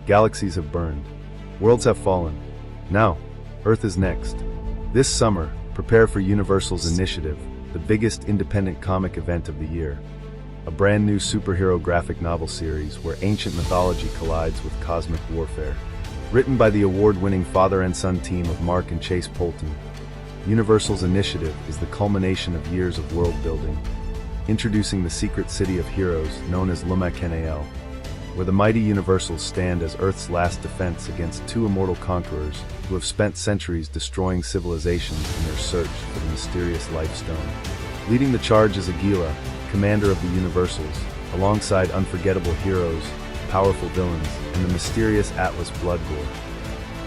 Galaxies have burned. Worlds have fallen. Now, Earth is next. This summer, prepare for Universal's Initiative, the biggest independent comic event of the year. A brand new superhero graphic novel series where ancient mythology collides with cosmic warfare. Written by the award-winning father and son team of Mark and Chase Poulton, Universal's Initiative is the culmination of years of world building, introducing the secret city of heroes known as L'Makenel, where the mighty Universals stand as Earth's last defense against two immortal conquerors who have spent centuries destroying civilizations in their search for the mysterious Life Stone. Leading the charge is Aguila, commander of the Universals, alongside unforgettable heroes, powerful villains, and the mysterious Atlas Bloodgore,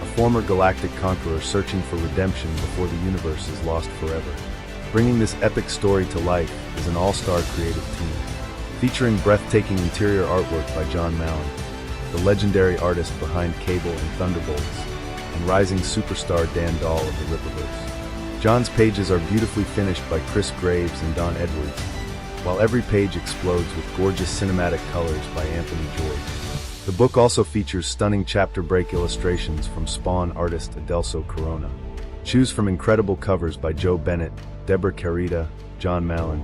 a former galactic conqueror searching for redemption before the universe is lost forever. Bringing this epic story to life is an all-star creative team, featuring breathtaking interior artwork by Jon Malin, the legendary artist behind Cable and Thunderbolts, and rising superstar Dan Dahl of the Rippaverse. Jon's pages are beautifully finished by Chris Graves and Don Edwards, while every page explodes with gorgeous cinematic colors by Anthony George. The book also features stunning chapter break illustrations from Spawn artist Adelso Corona. Choose from incredible covers by Joe Bennett, Deborah Carita, Jon Malin,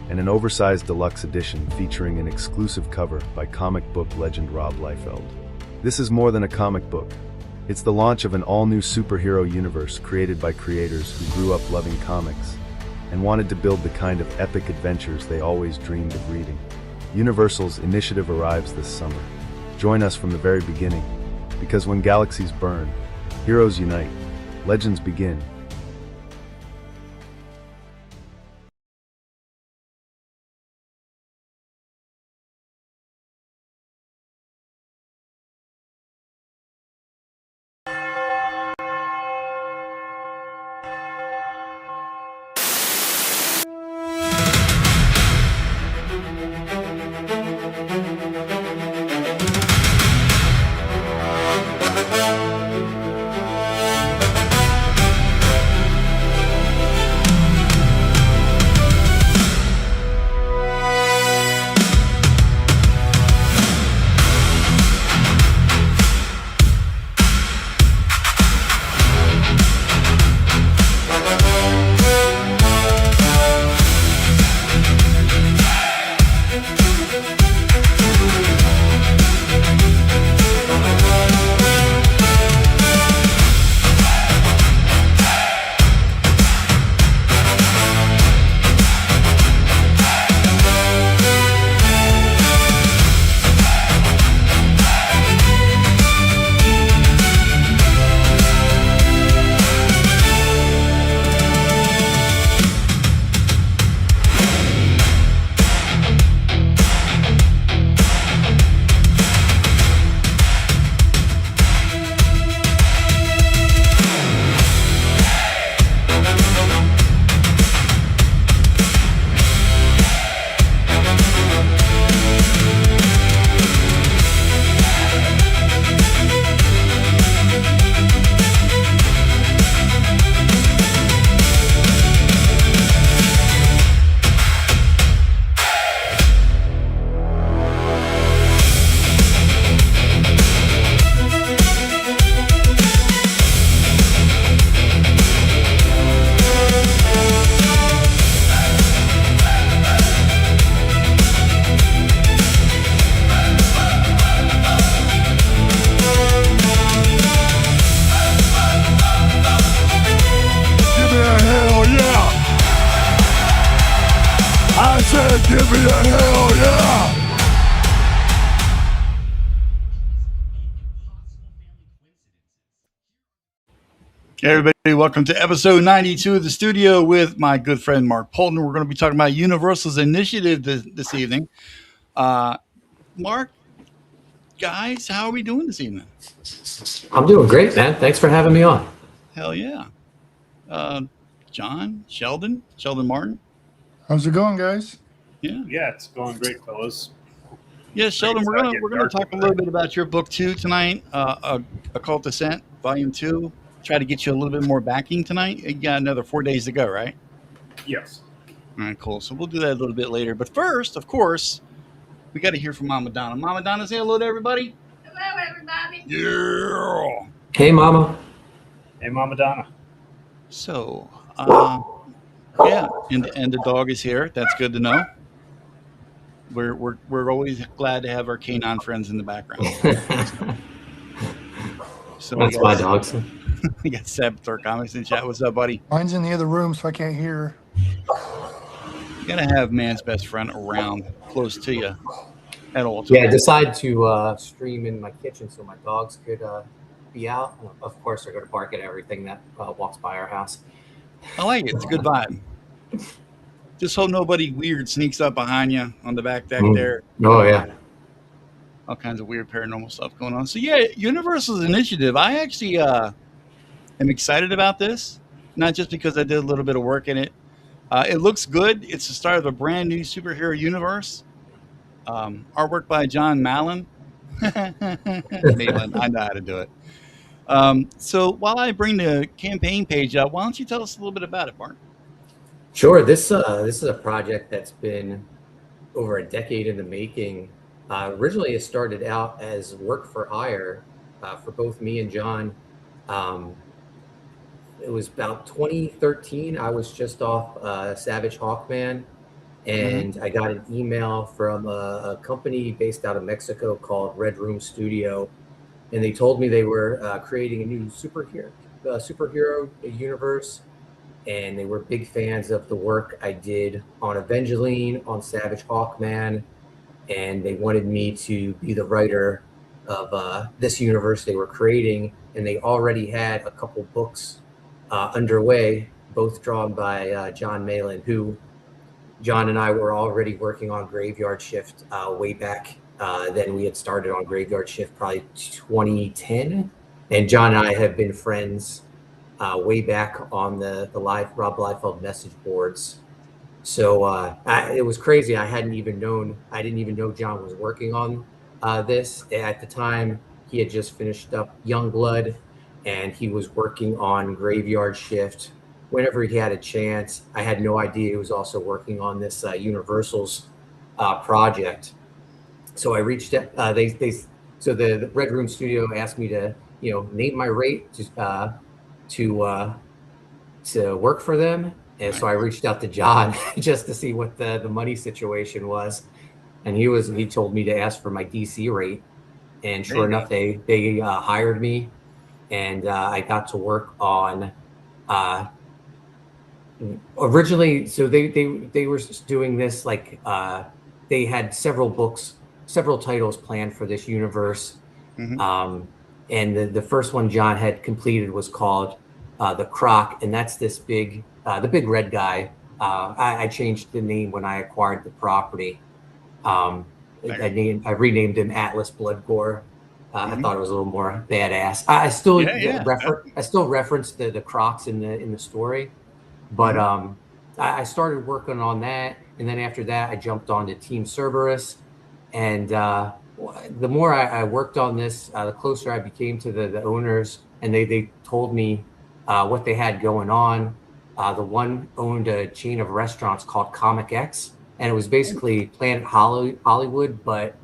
and an oversized deluxe edition featuring an exclusive cover by comic book legend Rob Liefeld. This is more than a comic book. It's the launch of an all-new superhero universe created by creators who grew up loving comics and wanted to build the kind of epic adventures they always dreamed of reading. Universal's Initiative arrives this summer. Join us from the very beginning, because when galaxies burn, heroes unite, legends begin. Give me a hell yeah! Hey everybody, welcome to episode 92 of the studio with my good friend Mark Poulton. We're going to be talking about Universal's Initiative this evening. Mark, guys, how are we doing this evening? I'm doing great, man. Thanks for having me on. Hell yeah. John, Sheldon Martin. How's it going, guys? Yeah, it's going great, fellas. Yeah, Sheldon, we're gonna talk a little bit about your book too tonight. Occult Descent, Volume 2. Try to get you a little bit more backing tonight. You got another 4 days to go, right? Yes. All right, cool. So we'll do that a little bit later. But first, of course, we got to hear from Mama Donna. Mama Donna, say hello to everybody. Hello. Hello, everybody. Yeah. Hey, Mama. Hey, Mama Donna. So, yeah, and the dog is here. That's good to know. We're always glad to have our canine friends in the background. So That's my dogs. we got Saboteur Comics in chat. What's up, buddy? Mine's in the other room, so I can't hear. You gotta have man's best friend around, close to you at all times. Yeah, I decided to stream in my kitchen so my dogs could be out. Of course, they're going to bark at everything that walks by our house. I like it. It's a good vibe. Just hope nobody weird sneaks up behind you on the back deck there. Oh, yeah. All kinds of weird paranormal stuff going on. So yeah, Universal's initiative. I actually am excited about this, not just because I did a little bit of work in it. It looks good. It's the start of a brand new superhero universe. Artwork by Jon Malin. Malin, I know how to do it. So while I bring the campaign page up, why don't you tell us a little bit about it, Mark? Sure. This is a project that's been over a decade in the making. Originally, it started out as work for hire for both me and John. It was about 2013. I was just off Savage Hawkman, and I got an email from a company based out of Mexico called Red Room Studio, and they told me they were creating a new superhero universe, and they were big fans of the work I did on Evangeline, on Savage Hawkman, and they wanted me to be the writer of this universe they were creating, and they already had a couple books underway, both drawn by Jon Malin, who John and I were already working on Graveyard Shift way back. Then we had started on Graveyard Shift probably 2010, and John and I have been friends way back on the Rob Liefeld message boards. So it was crazy. I didn't even know John was working on this. At the time, he had just finished up Youngblood, and he was working on Graveyard Shift whenever he had a chance. I had no idea he was also working on this Universal's project. So I reached out. So the Red Room Studio asked me to name my rate to work for them. And so I reached out to John just to see what the money situation was, and he told me to ask for my DC rate, and sure enough, they hired me, and I got to work on originally. So they were doing this like they had several titles planned for this universe, and the first one John had completed was called The Croc, and that's this the big red guy. I changed the name when I acquired the property. I renamed him Atlas Blood Gore. I thought it was a little more badass. I still reference the Crocs in the story, but I started working on that, and then after that I jumped on to Team Cerberus, and the more I worked on this, the closer I became to the owners, and they told me what they had going on. The one owned a chain of restaurants called Comic X, and it was basically Planet Hollywood, but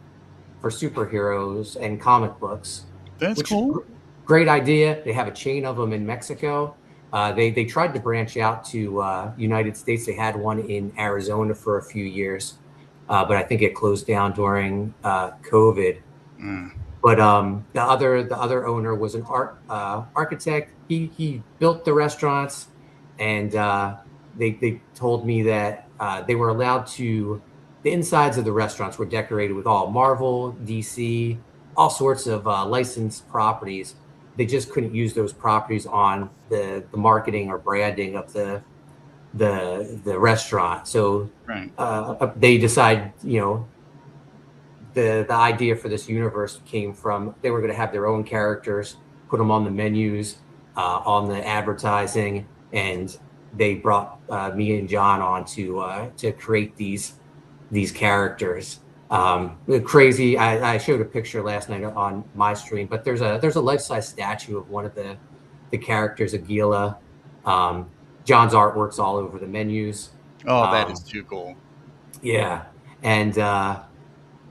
for superheroes and comic books. That's cool. Great idea. They have a chain of them in Mexico. They tried to branch out to United States. They had one in Arizona for a few years, but I think it closed down during COVID. But the other owner was an architect. He built the restaurants, and they told me that they were allowed to. The insides of the restaurants were decorated with all Marvel, DC, all sorts of licensed properties. They just couldn't use those properties on the marketing or branding of the restaurant. So they decided, the idea for this universe came from they were going to have their own characters, put them on the menus, on the advertising, and they brought me and John on to create these characters. Crazy. I showed a picture last night on my stream, but there's a life-size statue of one of the characters, Aguila. John's artwork's all over the menus. Oh, that is too cool. Yeah, and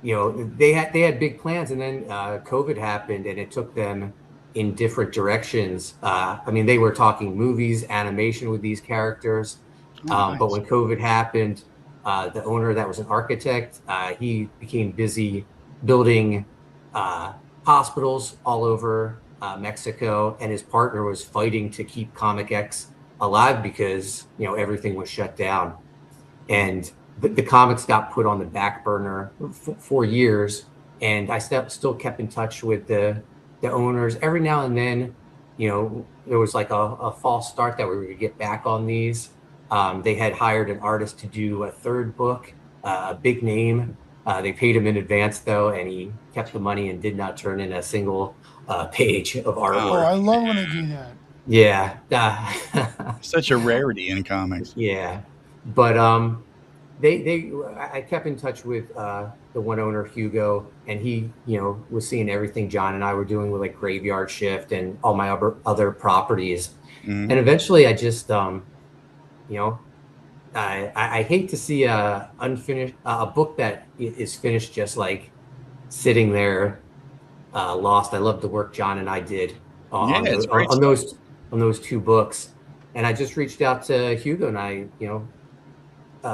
they had big plans, and then COVID happened, and it took them in different directions. I mean, they were talking movies, animation with these characters, Nice. but when COVID happened, the owner that was an architect, he became busy building hospitals all over Mexico, and his partner was fighting to keep Comic X alive because everything was shut down, and the comics got put on the back burner for years. And I still kept in touch with the owners. Every now and then, there was like a false start that we were gonna get back on these. They had hired an artist to do a third book, a big name. They paid him in advance though, and he kept the money and did not turn in a single page of artwork. Oh, I love when they do that. Yeah. Such a rarity in comics. Yeah. But I kept in touch with the one owner, Hugo, and he, was seeing everything John and I were doing with like Graveyard Shift and all my other properties. Mm-hmm. And eventually I just, I hate to see a book that is finished just like sitting there lost. I love the work John and I did on those two books. And I just reached out to Hugo, and I,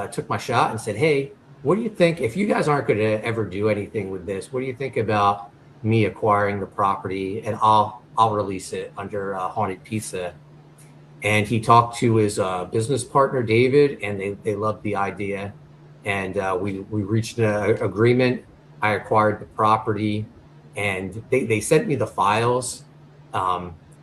took my shot and said, hey, what do you think, if you guys aren't going to ever do anything with this, what do you think about me acquiring the property, and I'll release it under Haunted Pizza? And he talked to his business partner, David, and they loved the idea. And we reached an agreement. I acquired the property, and they sent me the files.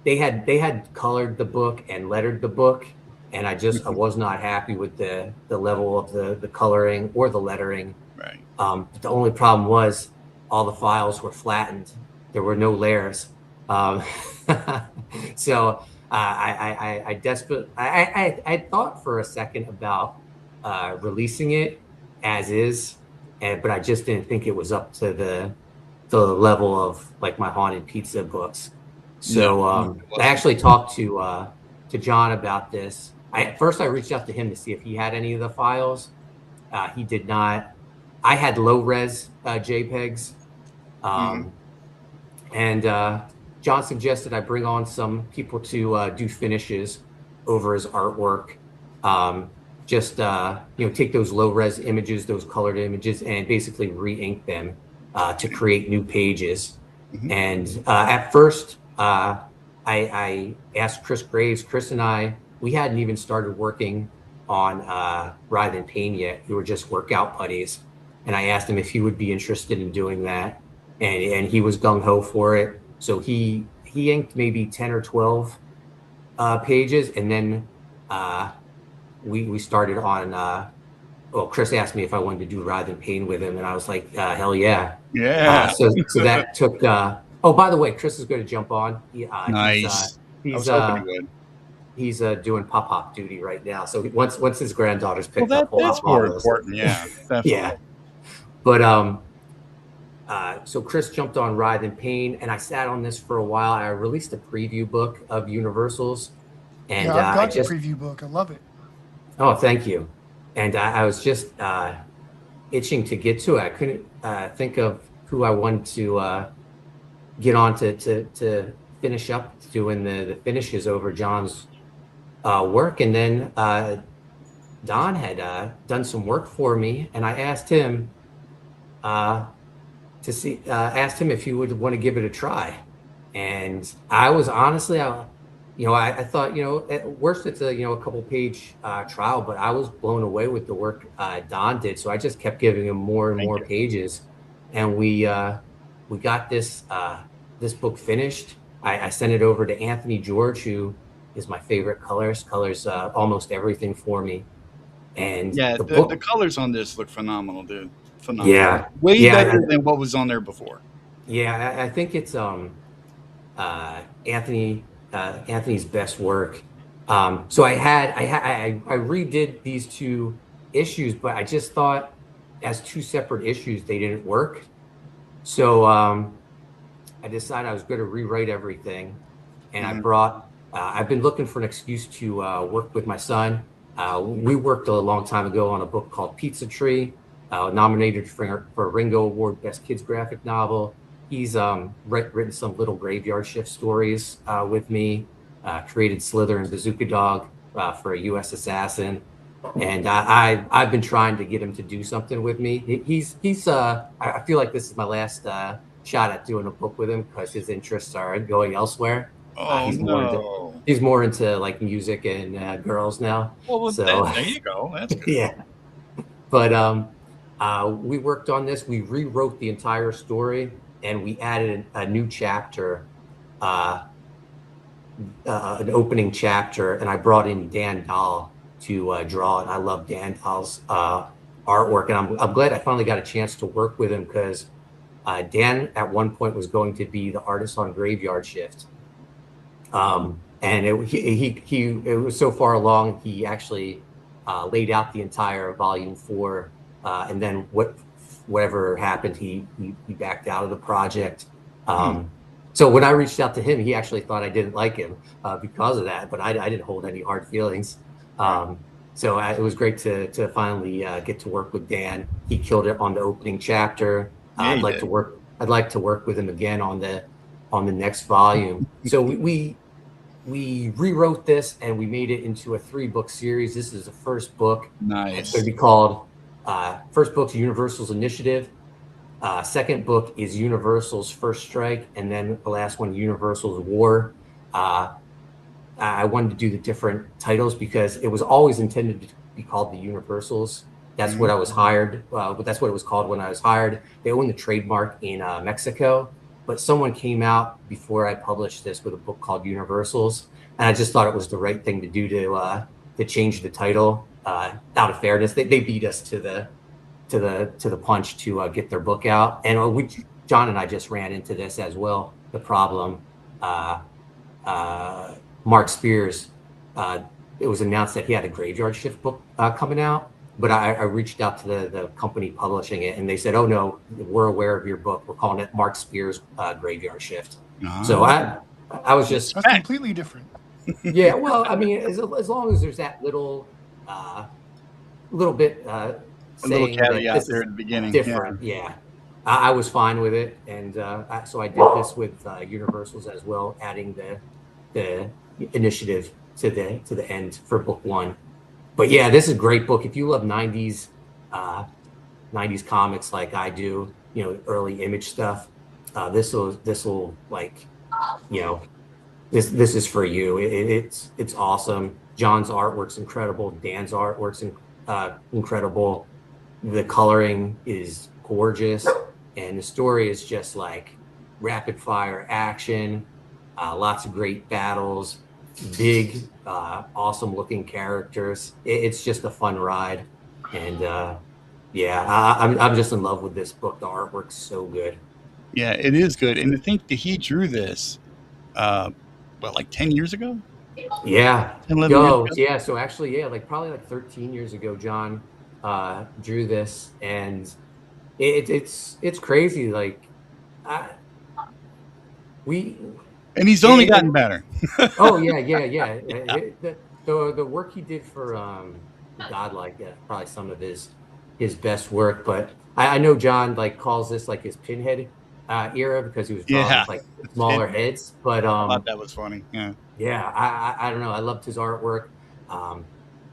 They had colored the book and lettered the book, and I was not happy with the level of the coloring or the lettering. Right. But the only problem was all the files were flattened. There were no layers. So I thought for a second about releasing it as is, but I just didn't think it was up to the level of like my Haunted Pizza books. So I actually talked to John about this. First I reached out to him to see if he had any of the files. He did not. I had low res JPEGs, and John suggested I bring on some people to do finishes over his artwork. Take those low res images, those colored images, and basically re-ink them to create new pages. Mm-hmm. And at first, I asked Chris Graves. Chris and I, we hadn't even started working on Writhe in Pain yet. We were just workout buddies. And I asked him if he would be interested in doing that. And he was gung-ho for it. So he inked maybe 10 or 12 pages. And then we started on, Chris asked me if I wanted to do Writhe in Pain with him. And I was like, hell yeah. Yeah. So that took... by the way, Chris is going to jump on. Nice. He's doing pop duty right now. So once his granddaughter's picked up, that's more important. Yeah, definitely. Yeah. But so Chris jumped on Writhe in Pain, and I sat on this for a while. I released a preview book of Universals, and I've got the preview book. I love it. Oh, thank you. And I was just itching to get to it. I couldn't think of who I wanted to get on to finish up doing the finishes over John's work. And then Don had done some work for me, and I asked him asked him if he would want to give it a try. And I was honestly, I thought, at worst it's a couple page trial, but I was blown away with the work Don did. So I just kept giving him more and more pages, and we got this book finished. I sent it over to Anthony George, who is my favorite colorist, colors almost everything for me. And the colors on this look phenomenal, dude. Phenomenal. Yeah. Way better than what was on there before. Yeah, I think it's Anthony's best work. So I redid these two issues, but I just thought as two separate issues they didn't work. So I decided I was going to rewrite everything, and I brought. I've been looking for an excuse to work with my son. We worked a long time ago on a book called Pizza Tree, nominated for a Ringo Award Best Kids Graphic Novel. He's written some Little Graveyard Shift stories with me, created Slither and Bazooka Dog for a U.S. Assassin. And I've been trying to get him to do something with me. I feel like this is my last shot at doing a book with him because his interests are going elsewhere. He's more into like music and girls now. Well, so there you go. That's good. Yeah. But we worked on this. We rewrote the entire story and we added a new chapter, an opening chapter, and I brought in Dan Dahl to draw it. I love Dan Dahl's artwork, and I'm glad I finally got a chance to work with him because Dan at one point was going to be the artist on Graveyard Shift, and it was so far along he actually laid out the entire volume 4, and then whatever happened, he backed out of the project. So when I reached out to him, he actually thought I didn't like him because of that, but I didn't hold any hard feelings. So it was great to finally get to work with Dan. He killed it on the opening chapter. I'd like to work with him again on the next volume. So we rewrote this and we made it into a 3-book series. This is the first book. Nice. It's going to be called first book's Universal's Initiative. Second book is Universal's First Strike, and then the last one, Universal's War. I wanted to do the different titles because it was always intended to be called the Universals. That's what I was hired, but that's what it was called when I was hired. They own the trademark in Mexico, but someone came out before I published this with a book called Universals, and I just thought it was the right thing to do to change the title. Out of fairness, they beat us to the punch to get their book out, and John and I just ran into this as well. The problem, Mark Spears, it was announced that he had a Graveyard Shift book coming out, but I reached out to the company publishing it, and they said, "Oh no, we're aware of your book. We're calling it Mark Spears Graveyard Shift." So I was just that's completely different. Yeah, well, I mean, as long as there's that little bit a little caveat there at the beginning. Different, yeah. I was fine with it, and so I did this with Universals as well, adding the initiative to the end for book 1. But yeah, this is a great book if you love 90s comics like I do, early Image stuff. This will like, this is for you. It's awesome. John's artwork's incredible. Dan's artwork's incredible. The coloring is gorgeous, and the story is just like rapid fire action. Lots of great battles, big, awesome looking characters. It's just a fun ride, and I'm just in love with this book. The artwork's so good. Yeah, it is good, and I think that he drew this, like 10 years ago? Yeah. 10, 11 years ago? Yeah. So actually, probably 13 years ago, John drew this, and it's crazy. Like, and he's only gotten better. Oh yeah. The work he did for Godlike, probably some of his best work. But I know John calls this his Pinhead era because he was drawing smaller heads. But I thought that was funny. Yeah, I don't know. I loved his artwork.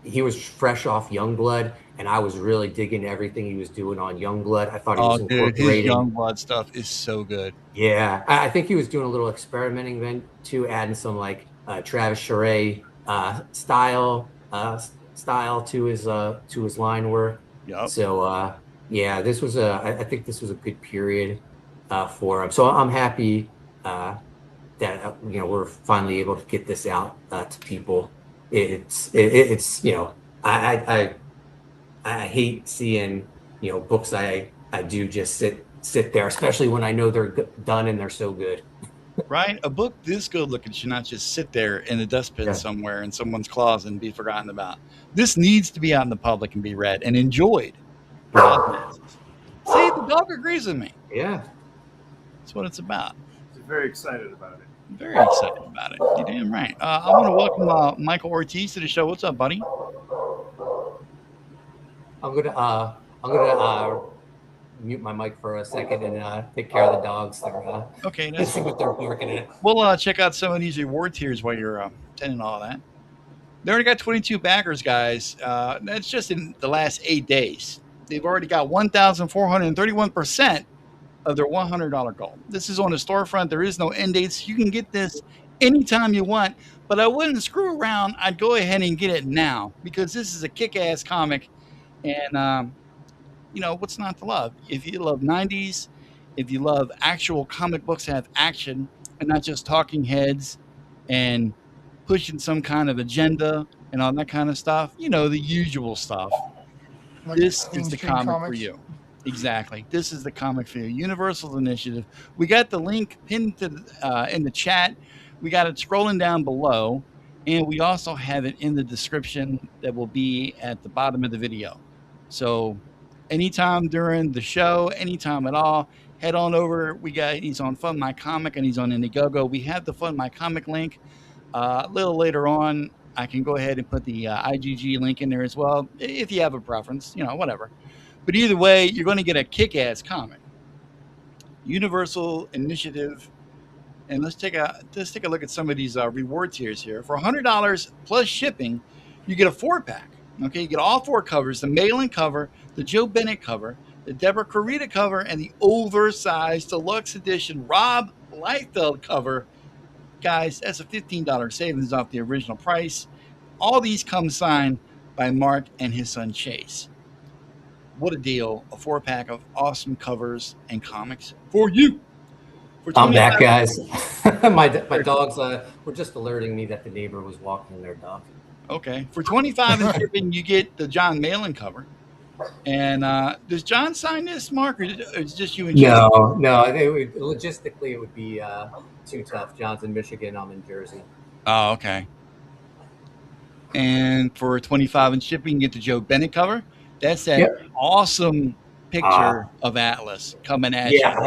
He was fresh off Youngblood, and I was really digging everything he was doing on Youngblood. I thought he was incorporating. His Youngblood stuff is so good. Yeah, I think he was doing a little experimenting then too, adding some Travis Charest style to his line work. Yep. So this was I think this was a good period for him. So I'm happy that we're finally able to get this out to people. It's I hate seeing books I do just sit there, especially when I know they're done and they're so good. Right, a book this good looking should not just sit there in a dustbin somewhere in someone's closet and be forgotten about. This needs to be out in the public and be read and enjoyed. See, the dog agrees with me. Yeah, that's what it's about. He's very excited about it. Very excited about it. You're damn right. I want to welcome Michael Ortiz to the show. What's up, buddy? I'm I'm gonna mute my mic for a second and take care of the dogs. They're Okay, let's that's see what they're barking at. We'll check out some of these reward tiers while you're attending all that. They already got 22 backers, guys. That's just in the last 8 days. They've already got 1,431% of their $100 goal. This is on the storefront. There is no end dates. You can get this anytime you want, but I wouldn't screw around. I'd go ahead and get it now because this is a kick-ass comic. And, what's not to love? If you love 90s, if you love actual comic books that have action and not just talking heads and pushing some kind of agenda and all that kind of stuff, the usual stuff. Like This is the mainstream comic for comics. you. Exactly. This is the comic for you. Universal's Initiative. We got the link pinned in the chat. We got it scrolling down below. And we also have it in the description that will be at the bottom of the video. So anytime during the show, anytime at all, head on over. He's on Fund My Comic and he's on Indiegogo. We have the Fund My Comic link. A little later on, I can go ahead and put the IGG link in there as well, if you have a preference, whatever. But either way, you're going to get a kick-ass comic. Universal Initiative. And let's take a look at some of these reward tiers here. For $100 plus shipping, you get a 4-pack. Okay, you get all 4 covers: the Malin cover, the Joe Bennett cover, the Deborah Carita cover, and the oversized deluxe edition Rob Liefeld cover. Guys, that's a $15 savings off the original price. All these come signed by Mark and his son Chase. What a deal. A 4-pack of awesome covers and comics for you. I'm back, guys. my dogs were just alerting me that the neighbor was walking their dog. Okay. For $25 in shipping, you get the Jon Malin cover. And does John sign this, Mark, or is it just you and Chase? No. Logistically, it would be too tough. John's in Michigan. I'm in Jersey. Oh, okay. And for $25 in shipping, you get the Joe Bennett cover. That's that awesome picture of Atlas coming at you. Yeah,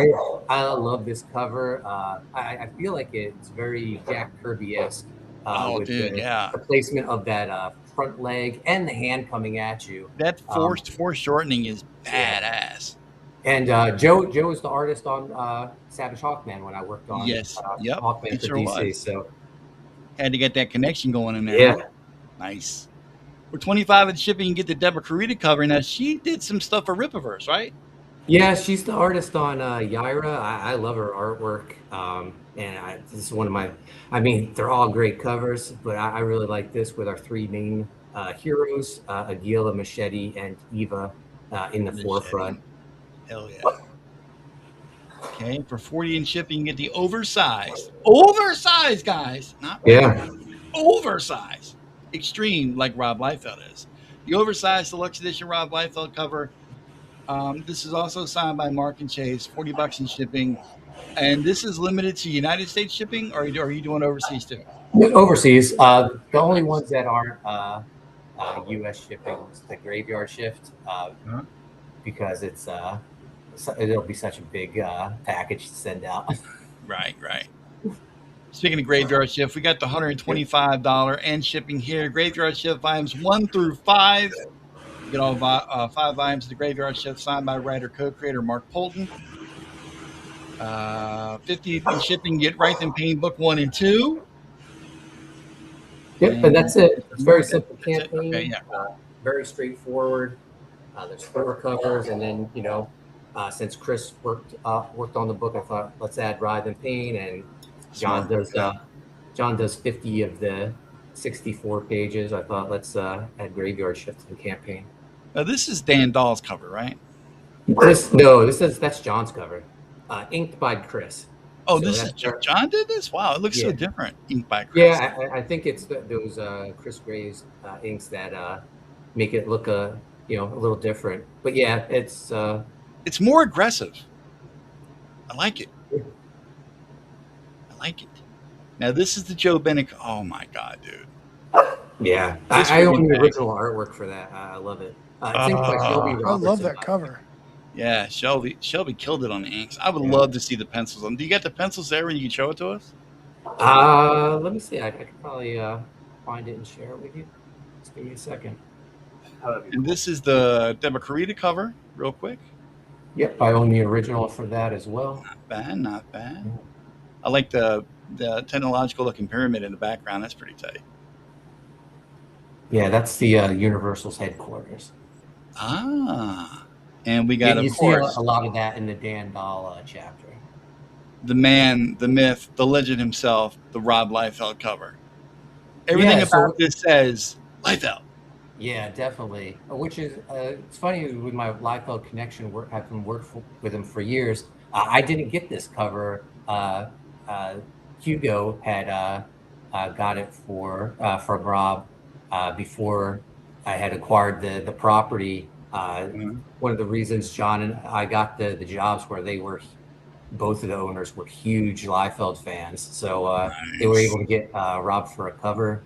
I love this cover. I feel like it's very Jack Kirby-esque. With the placement of that front leg and the hand coming at you. That foreshortening is badass. And Joe is the artist on Savage Hawkman when I worked on Hawkman for DC. So had to get that connection going in there. Yeah. Nice. For $25 in shipping, you get the Deborah Carita cover. Now, she did some stuff for Rippaverse, right? Yeah, she's the artist on Yaira. I love her artwork. And this is one of my, they're all great covers, but I really like this with our 3 main heroes, Aguila, Machete, and Eva in the forefront. Hell yeah. Okay, for $40 in shipping, you get the oversized, guys. Not oversized. Extreme, like Rob Liefeld is. The oversized deluxe edition Rob Liefeld cover. This is also signed by Mark and Chase. $40 in shipping. And this is limited to United States shipping, or are you doing overseas too? Overseas. The only ones that aren't U.S. shipping is the Graveyard Shift, because it'll be such a big package to send out. Right. Speaking of Graveyard Shift, we got the $125 and shipping here. Graveyard Shift volumes 1 through 5. You get all 5 volumes of the Graveyard Shift signed by writer co-creator Mark Poulton. 50 in shipping, get Write and Pain book 1 and 2. Yep, and that's it. It's very simple campaign. Okay, very straightforward. There's 4 covers, and then since Chris worked on the book, I thought let's add Write and Pain, and John does 50 of the 64 pages. I thought let's add Graveyard Shift to the campaign. Now this is Dan Dahl's cover, right? That's John's cover. Inked by Chris. Oh, so this is John did this? Wow, it looks so different. Inked by Chris. Yeah, I think it's those Chris Graves inks that make it look a little different. But yeah, it's more aggressive. I like it. Now this is the Joe Bennett. Oh my God, dude. Yeah, I own the original artwork for that. I love it. It's inked by Shelby Robertson. I love that cover. Yeah, Shelby killed it on the inks. I would love to see the pencils on. Do you got the pencils there where you can show it to us? Let me see. I could probably find it and share it with you. Just give me a second. And this is the Deborah Carita cover. real quick? Yep, I own the original for that as well. Not bad, not bad. I like the technological looking pyramid in the background. That's pretty tight. Yeah, that's the Universal's headquarters. Ah, and we got, You of see a course, lot of that in the Dan Dahl chapter. the man, the myth, the legend himself, the Rob Liefeld cover. Everything Yeah, so- about this says Liefeld. Yeah, definitely. Which is, it's funny with my Liefeld connection. I've been with him for years. I didn't get this cover. Hugo had got it from Rob before I had acquired the property. One of the reasons John and I got the jobs where both of the owners were huge Liefeld fans, so they were able to get Rob for a cover,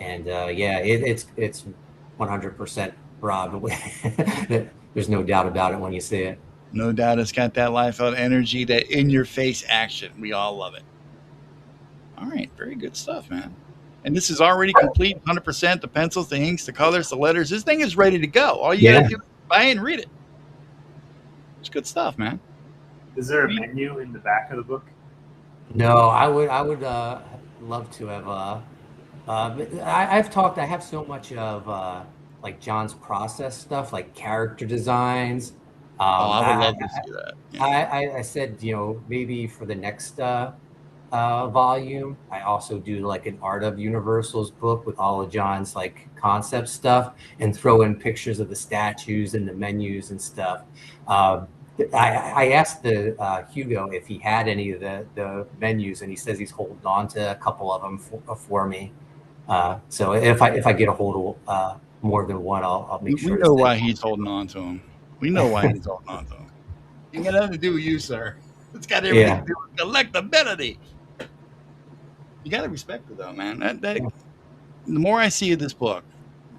and yeah, it's 100% Rob. There's no doubt about it when you see it. No doubt it's got that Liefeld energy, that in-your-face action. We all love it. All right, very good stuff, man. And this is already complete, 100%. The pencils, the inks, the colors, the letters. This thing is ready to go. All you got to do is buy it and read it. It's good stuff, man. Is there a menu in the back of the book? No, I would love to have. I have so much of like John's process stuff, like character designs. I would love to see that. Yeah. I said, maybe for the next volume, I also do like an Art of Universal's book with all of John's like concept stuff, and throw in pictures of the statues and the menus and stuff. I asked the Hugo if he had any of the menus, and he says he's holding on to a couple of them for me. So if I get a hold of more than one, I'll make sure. We know why he's holding on to them. We know why he's holding on to them. It ain't got nothing to do with you, sir. It's got everything to do with collectability. You got to respect it, though, man. The more I see of this book,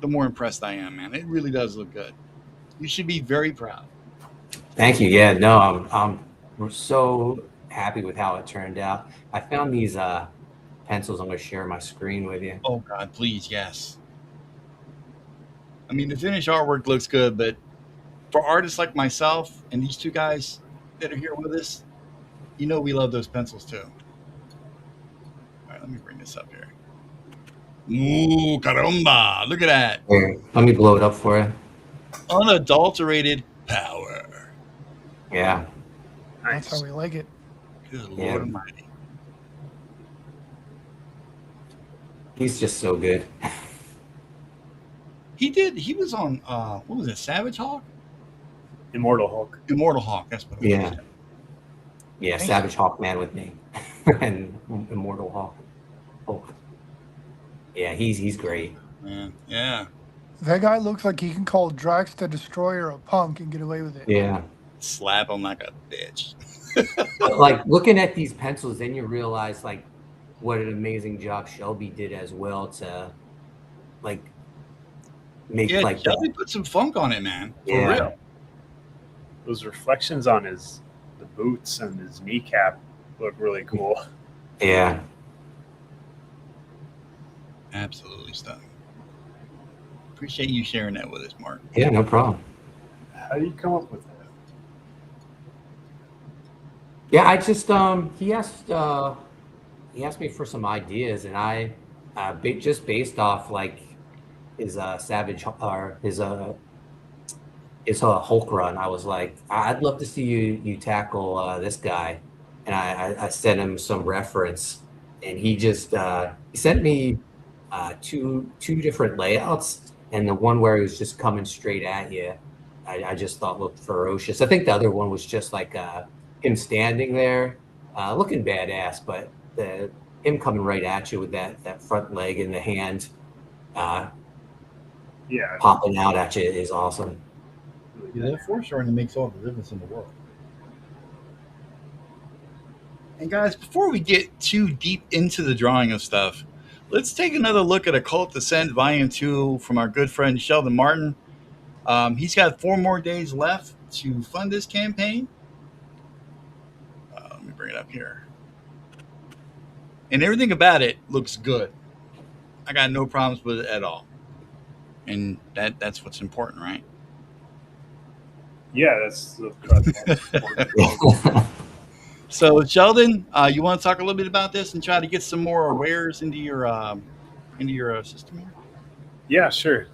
the more impressed I am, man. It really does look good. You should be very proud. Thank you. Yeah, no, I'm so happy with how it turned out. I found these pencils. I'm going to share my screen with you. Oh, God, please, yes. I mean, the finished artwork looks good, but for artists like myself and these two guys that are here with us, we love those pencils, too. All right, let me bring this up here. Ooh, caramba. Look at that. Here, let me blow it up for you. Unadulterated power. Yeah. That's how we like it. Good Lord Almighty. He's just so good. He was on, what was it, Savage Hawk? Immortal Hulk. Immortal Hawk, that's what it was. Yeah, Thank Savage Hawk Man with me. And Immortal Hawk. Oh. Yeah, he's great. Yeah. That guy looks like he can call Drax the Destroyer a punk and get away with it. Yeah. Slap him like a bitch. Like looking at these pencils, then you realize like what an amazing job Shelby did as well to like make like Shelby put some funk on it, man. For real. Those reflections on the boots and his kneecap look really cool. Yeah. Absolutely stunning. Appreciate you sharing that with us, Mark. Yeah, no problem. How do you come up with that? Yeah, I just he asked me for some ideas, and I just based off like his Savage or his Hulk run, I was like, I'd love to see you tackle this guy, and I sent him some reference, and he just he sent me two different layouts, and the one where he was just coming straight at you, I just thought looked ferocious. I think the other one was just like him standing there, looking badass, but him coming right at you with that front leg and the hand popping out at you is awesome. Yeah, that foreshortening makes all the difference in the world. And guys, before we get too deep into the drawing of stuff, let's take another look at Occult Descent Volume 2 from our good friend Sheldon Martin. He's got 4 more days left to fund this campaign. Let me bring it up here. And everything about it looks good. I got no problems with it at all. And that's what's important, right? Yeah, that's the So Sheldon, you want to talk a little bit about this and try to get some more wares into your system here? Yeah, sure.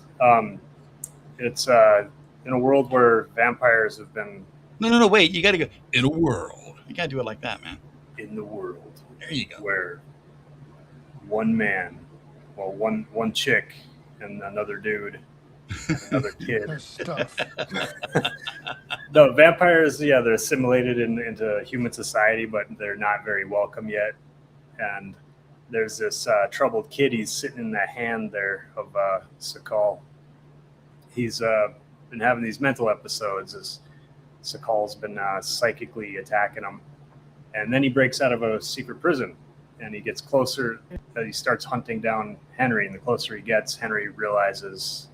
It's in a world where vampires have been No, wait. You got to go in a world. You got to do it like that, man. in the world There you go. where one man, well, one chick and another dude, and another kid. There's stuff. No, vampires, yeah, they're assimilated into human society, but they're not very welcome yet. And there's this troubled kid. He's sitting in that hand there of Sakal. He's been having these mental episodes as Sakal's been psychically attacking him. And then he breaks out of a secret prison, and he gets closer. He starts hunting down Henry, and the closer he gets, Henry realizes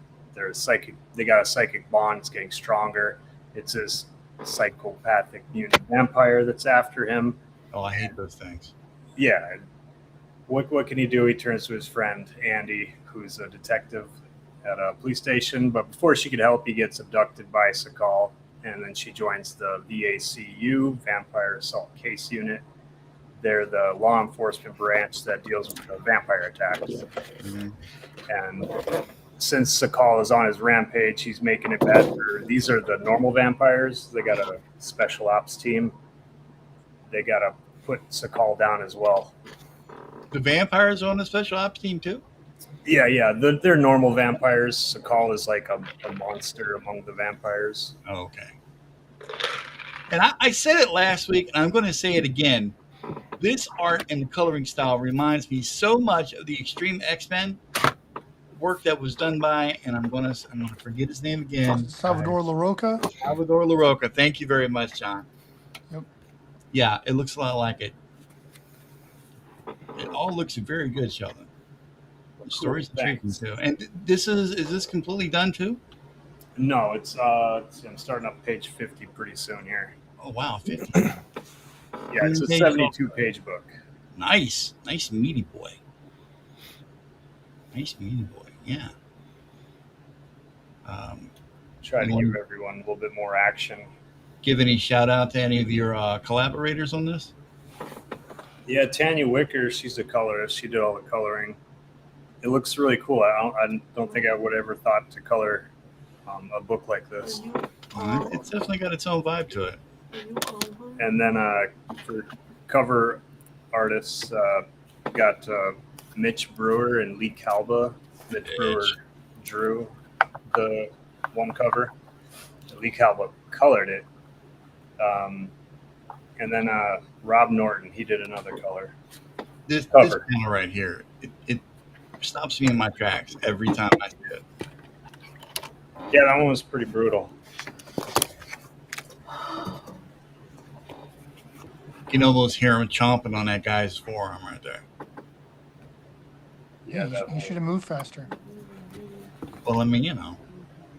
they got a psychic bond. It's getting stronger. It's this psychopathic mutant vampire that's after him. Oh, I hate those things. Yeah. What can he do? He turns to his friend, Andy, who's a detective at a police station. But before she could help, he gets abducted by Sakal, and then she joins the VACU, Vampire Assault Case Unit. They're the law enforcement branch that deals with the vampire attacks. Mm-hmm. And since Sakal is on his rampage, he's making it bad for, these are the normal vampires. They got a special ops team. They got to put Sakal down as well. The vampires are on the special ops team too? Yeah. They're normal vampires. Sakal is like a monster among the vampires. Oh, okay. And I said it last week, and I'm going to say it again. This art and the coloring style reminds me so much of the Extreme X-Men work that was done by, and I'm gonna forget his name again. Salvador LaRocca. Salvador LaRocca. Thank you very much, John. Yep. Yeah, it looks a lot like it. It all looks very good, Sheldon. The story's intriguing too. And this is this completely done too? No, it's I'm starting up page 50 pretty soon here. Oh wow, 50. Yeah, it's a 72-page book. Nice meaty boy. Yeah. Try to give everyone a little bit more action. Give any shout out to any of your collaborators on this? Yeah, Tanya Wicker, she's a colorist. She did all the coloring. It looks really cool. I don't think I would ever thought to color a book like this. It's definitely got its own vibe to it. And then for cover artists, got Mitch Brewer and Lee Calba. Mitch Brewer drew the one cover. Lee Calba colored it. And then Rob Norton, he did another color. This panel right here, it stops me in my tracks every time I see it. Yeah, that one was pretty brutal. You can almost hear him chomping on that guy's forearm right there. Yeah, You should have moved faster. Well, I mean,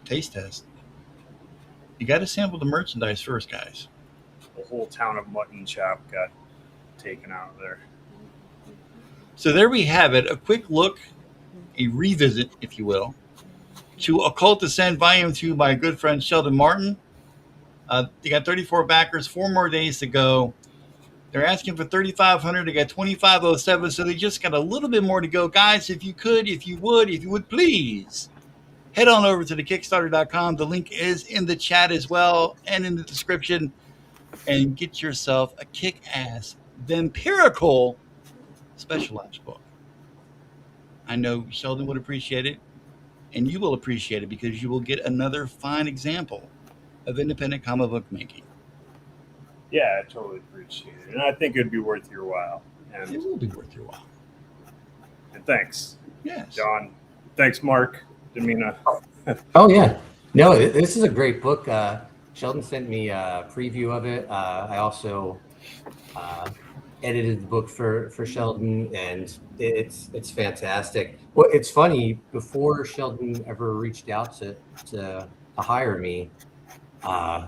taste test. You got to sample the merchandise first, guys. The whole town of Mutton Chop got taken out of there. So there we have it. A quick look, a revisit, if you will, to Occult Descent Volume 2 by good friend Sheldon Martin. They got 34 backers, 4 more days to go. They're asking for 3,500. They got 2,507, so they just got a little bit more to go. Guys, if you would, please head on over to the Kickstarter.com. The link is in the chat as well and in the description. And get yourself a kick-ass vampirical special ops book. I know Sheldon would appreciate it, and you will appreciate it because you will get another fine example of independent comic book making. Yeah, I totally appreciate it. And I think it'd be worth your while. And It will be worth your while. And thanks, Yes. John. Thanks, Mark. Didn't mean to. Oh, yeah. No, this is a great book. Sheldon sent me a preview of it. I also edited the book for Sheldon, and it's fantastic. Well, it's funny, before Sheldon ever reached out to hire me,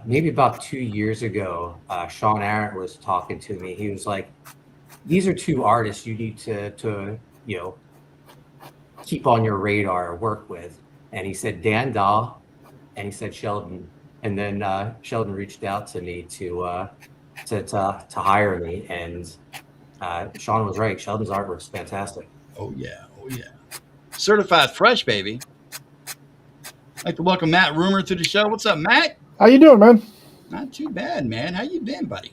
maybe about 2 years ago, Sean Arrett was talking to me. He was like, these are two artists you need to keep on your radar, work with. And he said Dan Dahl, and he said Sheldon. And then Sheldon reached out to me to hire me, and Sean was right. Sheldon's artwork's fantastic. Oh yeah, oh yeah. Certified fresh, baby. I'd like to welcome Matt Rumor to the show. What's up, Matt? How you doing, man? Not too bad, man. How you been, buddy?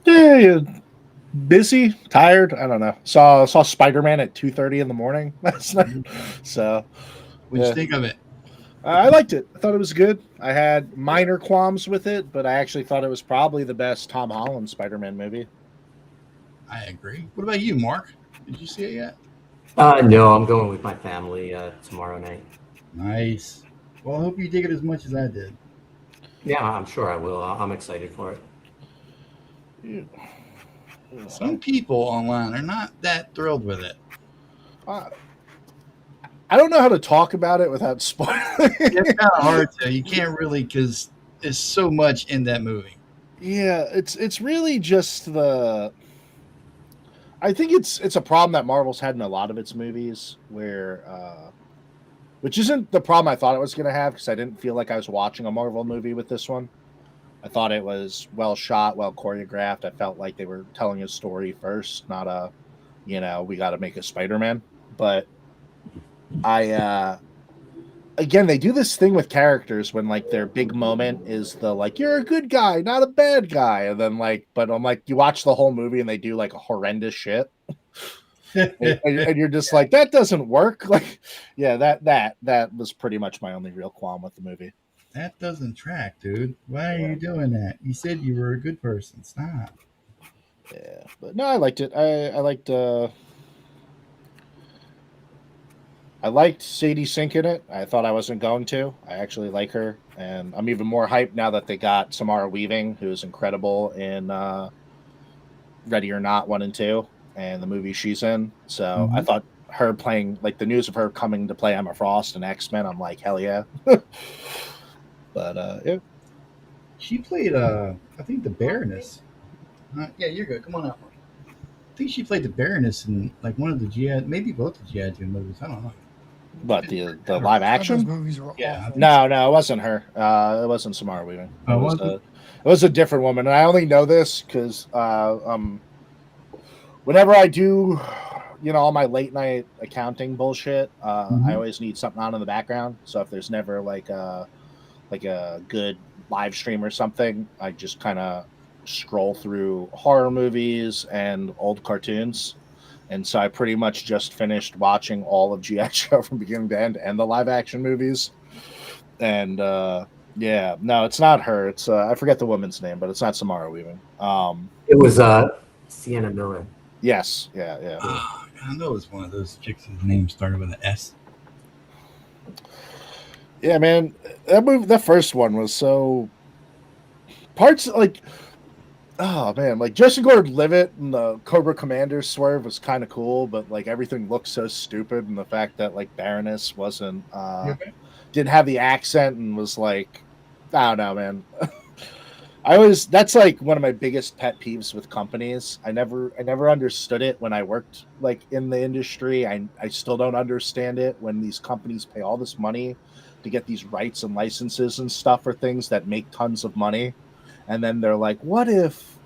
Yeah, busy, tired. I don't know. Saw Spider-Man at 2:30 in the morning last night. So, What'd you think of it? I liked it. I thought it was good. I had minor qualms with it, but I actually thought it was probably the best Tom Holland Spider-Man movie. I agree. What about you, Mark? Did you see it yet? No, I'm going with my family tomorrow night. Nice. Well, I hope you dig it as much as I did. Yeah, I'm sure I will. I'm excited for it. Yeah. Some people online are not that thrilled with it. I don't know how to talk about it without spoiling. It's kind of hard to. You can't really because there's so much in that movie. Yeah, it's really just the. I think it's a problem that Marvel's had in a lot of its movies, where, which isn't the problem I thought it was going to have, because I didn't feel like I was watching a Marvel movie with this one. I thought it was well shot, well choreographed. I felt like they were telling a story first, not a, we got to make a Spider-Man. But again, they do this thing with characters when like their big moment is the like, you're a good guy, not a bad guy. And then but I'm like, you watch the whole movie and they do like a horrendous shit. and you're just like, that doesn't work. Like, yeah, that was pretty much my only real qualm with the movie. That doesn't track, dude. Why are you doing that? You said you were a good person. Stop. Yeah, but no, I liked it. I liked Sadie Sink in it. I thought I wasn't going to. I actually like her, and I'm even more hyped now that they got Samara Weaving, who's incredible in Ready or Not 1 and 2, and the movie she's in. So I thought her playing, like the news of her coming to play Emma Frost in X-Men, I'm like, hell yeah. But yeah, She played, I think, the Baroness. Yeah, you're good. Come on out. I think she played the Baroness in like one of the G.I., maybe both the G.I. Joe movies. I don't know. but the live action? Those movies were Yeah. awful. No, it wasn't her. It wasn't Samara Weaving. Oh, It was a different woman, and I only know this because whenever I do, all my late night accounting bullshit, I always need something on in the background. So if there's never like a good live stream or something, I just kind of scroll through horror movies and old cartoons. And so I pretty much just finished watching all of G.I. Joe from beginning to end and the live action movies. And yeah, no, it's not her. It's I forget the woman's name, but it's not Samara Weaving. It was Sienna Miller. Yes, yeah. Oh, I know it was one of those chicks whose name started with an S. Yeah, man, that movie, the first one was so parts like, oh man, like Jesse Gordon-Levitt and the Cobra Commander swerve was kind of cool, but like everything looked so stupid, and the fact that like Baroness wasn't didn't have the accent and was like, I don't know, man. That's like one of my biggest pet peeves with companies. I never understood it when I worked like in the industry. I still don't understand it when these companies pay all this money to get these rights and licenses and stuff for things that make tons of money, and then they're like, what if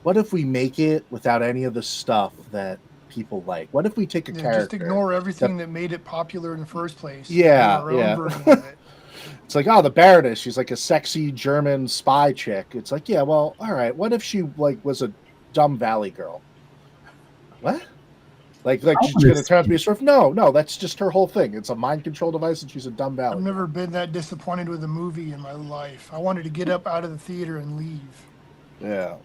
we make it without any of the stuff that people like? What if we take a character, just ignore everything that made it popular in the first place? Yeah. Version of it. It's like, oh, the Baroness, she's like a sexy German spy chick. It's like, yeah, well, all right, what if she like was a dumb valley girl? What? Like she's gonna turn out to be a surf? No, that's just her whole thing. It's a mind control device, and she's a dumb valley. I've never been that disappointed with a movie in my life. I wanted to get up out of the theater and leave. Yeah.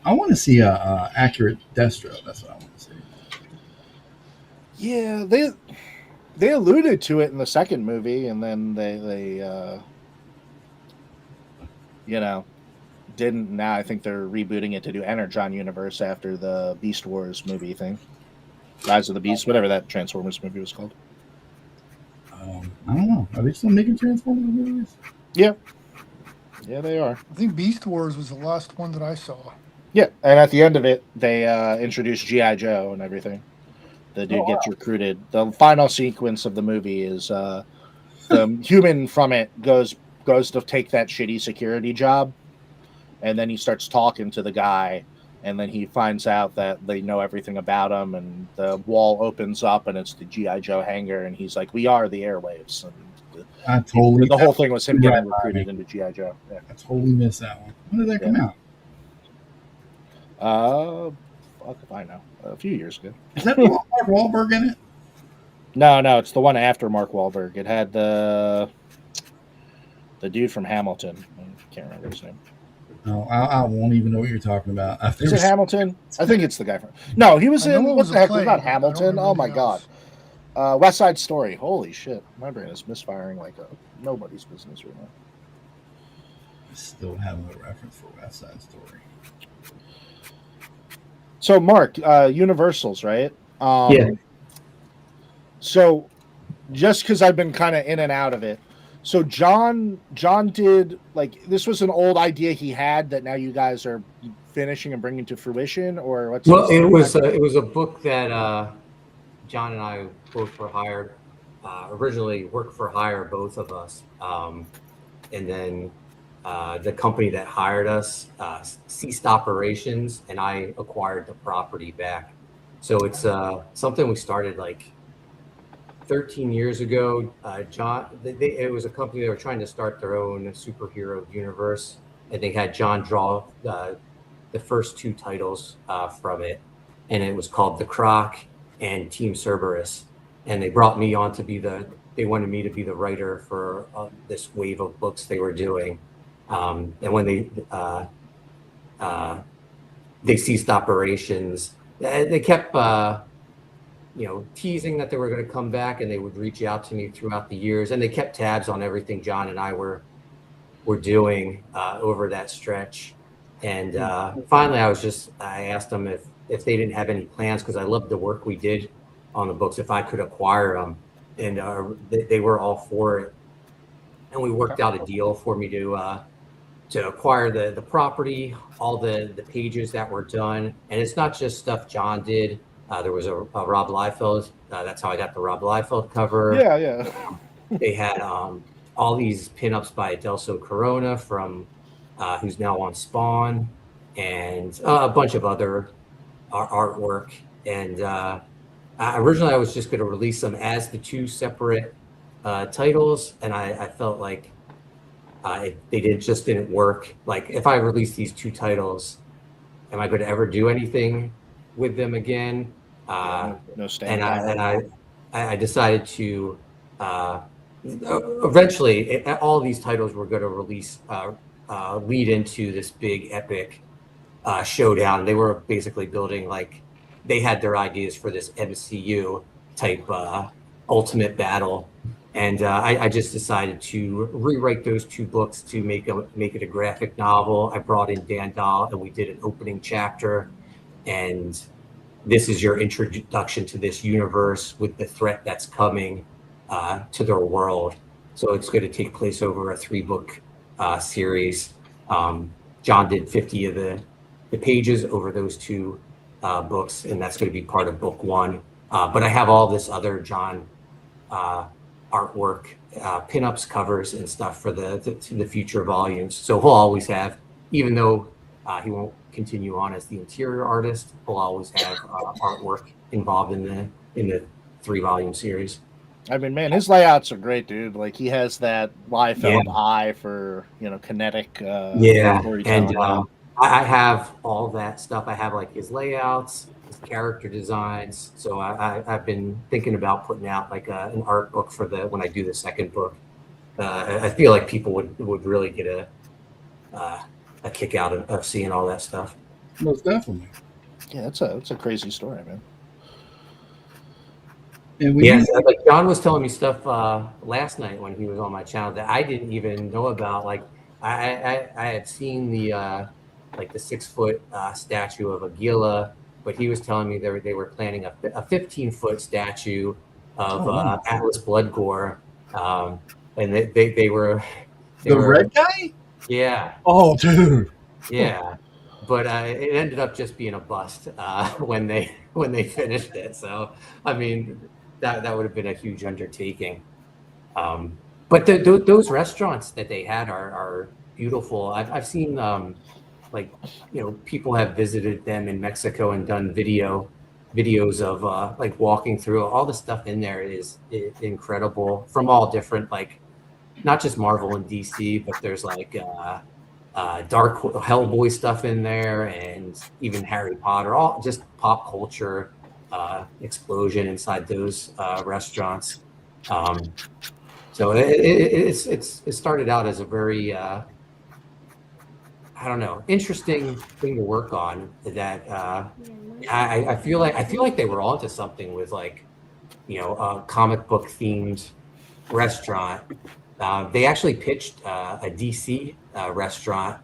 I want to see a accurate Destro. That's what I want to see. Yeah, they alluded to it in the second movie, and then they didn't. Now I think they're rebooting it to do Energon Universe after the Beast Wars movie thing. Rise of the Beast, whatever that Transformers movie was called. I don't know. Are they still making Transformers movies? Yeah, they are. I think Beast Wars was the last one that I saw. Yeah, and at the end of it, they introduced G.I. Joe and everything. The dude gets recruited. The final sequence of the movie is the human from it goes goes to take that shitty security job, and then he starts talking to the guy, and then he finds out that they know everything about him, and the wall opens up, and it's the G.I. Joe hangar, and he's like, "We are the airwaves." And the whole thing was him getting recruited into G.I. Joe. Yeah. I totally missed that one. When did that come out? Fuck if I know. A few years ago. Is that the Mark Wahlberg in it? No, it's the one after Mark Wahlberg. It had the dude from Hamilton. I can't remember his name. No, I won't even know what you're talking about. Is it Hamilton? I think it's the guy from. No, he was in. What the heck? Was not Hamilton? Oh my god. West Side Story. Holy shit! My brain is misfiring like a nobody's business right now. I still have no reference for West Side Story. So, Mark, Universals, right? Yeah. So, just because I've been kind of in and out of it, so Jon did, like, this was an old idea he had that now you guys are finishing and bringing to fruition, or what's? Well, it was a book that Jon and I both were hired. Originally, worked for hire, both of us, and then the company that hired us ceased operations, and I acquired the property back. So it's something we started like 13 years ago. Jon, it was a company that were trying to start their own superhero universe, and they had Jon draw the first two titles from it, and it was called The Croc and Team Cerberus. And they brought me on to be they wanted me to be the writer for this wave of books they were doing. And when they ceased operations, they kept teasing that they were going to come back, and they would reach out to me throughout the years, and they kept tabs on everything Jon and I were doing over that stretch. And finally, I asked them if they didn't have any plans, because I loved the work we did on the books, if I could acquire them, and they were all for it. And we worked out a deal for me to acquire the property, all the pages that were done. And it's not just stuff Jon did. There was a Rob Liefeld. That's how I got the Rob Liefeld cover. Yeah. They had all these pinups by Adelso Corona from who's now on Spawn, and a bunch of other artwork. And originally I was just going to release them as the two separate titles, and I felt like they didn't work. Like, if I release these two titles, am I going to ever do anything with them again? No stand. And I decided to eventually all these titles were going to release lead into this big epic showdown. They were basically building, like, they had their ideas for this MCU type ultimate battle. And I just decided to rewrite those two books to make it a graphic novel. I brought in Dan Dahl, and we did an opening chapter. And this is your introduction to this universe with the threat that's coming to their world. So it's going to take place over a 3-book series. Jon did 50 of the pages over those two books, and that's going to be part of book 1. But I have all this other Jon artwork, pinups, covers, and stuff for the future volumes. So he'll always have, even though he won't continue on as the interior artist, he'll always have artwork involved in the 3-volume series. I mean, man, his layouts are great, dude. Like, he has that Liefeld eye for kinetic. And I have all that stuff. I have, like, his layouts, his character designs. So I've been thinking about putting out like an art book for when I do the second book. I feel like people would really get a kick out of seeing all that stuff. Most definitely. Yeah, that's a crazy story, man. And like Jon was telling me stuff last night when he was on my channel that I didn't even know about. Like I had seen the 6-foot statue of Aguila, but he was telling me they were planning a 15-foot statue of Atlas Bloodgore, and they were the red guy. Yeah. Oh, dude. Yeah, but it ended up just being a bust when they finished it. So I mean, that would have been a huge undertaking. But those restaurants that they had are beautiful. I've seen like, you know, people have visited them in Mexico and done videos of like walking through. All the stuff in there is incredible, from all different, like, not just Marvel and DC, but there's like dark Hellboy stuff in there, and even Harry Potter. All just pop culture explosion inside those restaurants. So it started out as a very I don't know, interesting thing to work on. That I feel like they were onto something with, like, you know, a comic book themed restaurant. They actually pitched a DC restaurant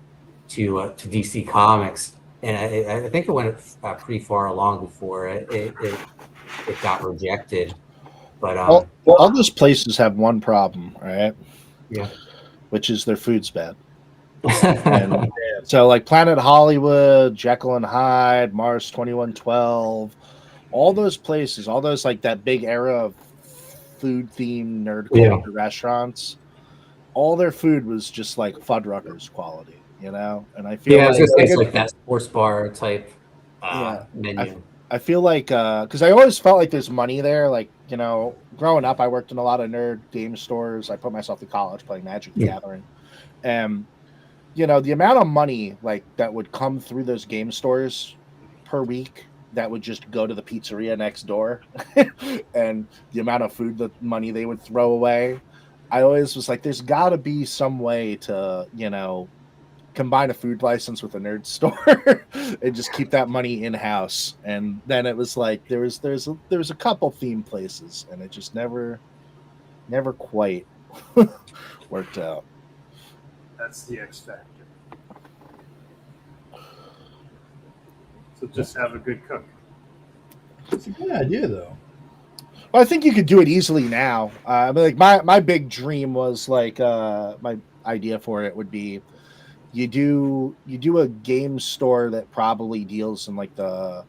to DC Comics, and I think it went pretty far along before it got rejected. But all those places have one problem, right? Yeah. Which is their food's bad. And so, like Planet Hollywood, Jekyll and Hyde, Mars 2112, all those places, all those, like, that big era of food themed nerd culture restaurants, all their food was just like Fuddruckers quality, you know? And I feel like it's like that sports bar type menu. I feel like because I always felt like there's money there. Like, you know, growing up, I worked in a lot of nerd game stores. I put myself through college playing Magic the Gathering, and you know, the amount of money like that would come through those game stores per week that would just go to the pizzeria next door, and the amount of food, the money they would throw away. I always was like, there's got to be some way to, you know, combine a food license with a nerd store and just keep that money in house. And then it was like there was a couple theme places, and it just never quite worked out. That's the X factor. So just have a good cook. It's a good idea, though. Well, I think you could do it easily now. I mean, like my big dream was like my idea for it would be you do a game store that probably deals in like the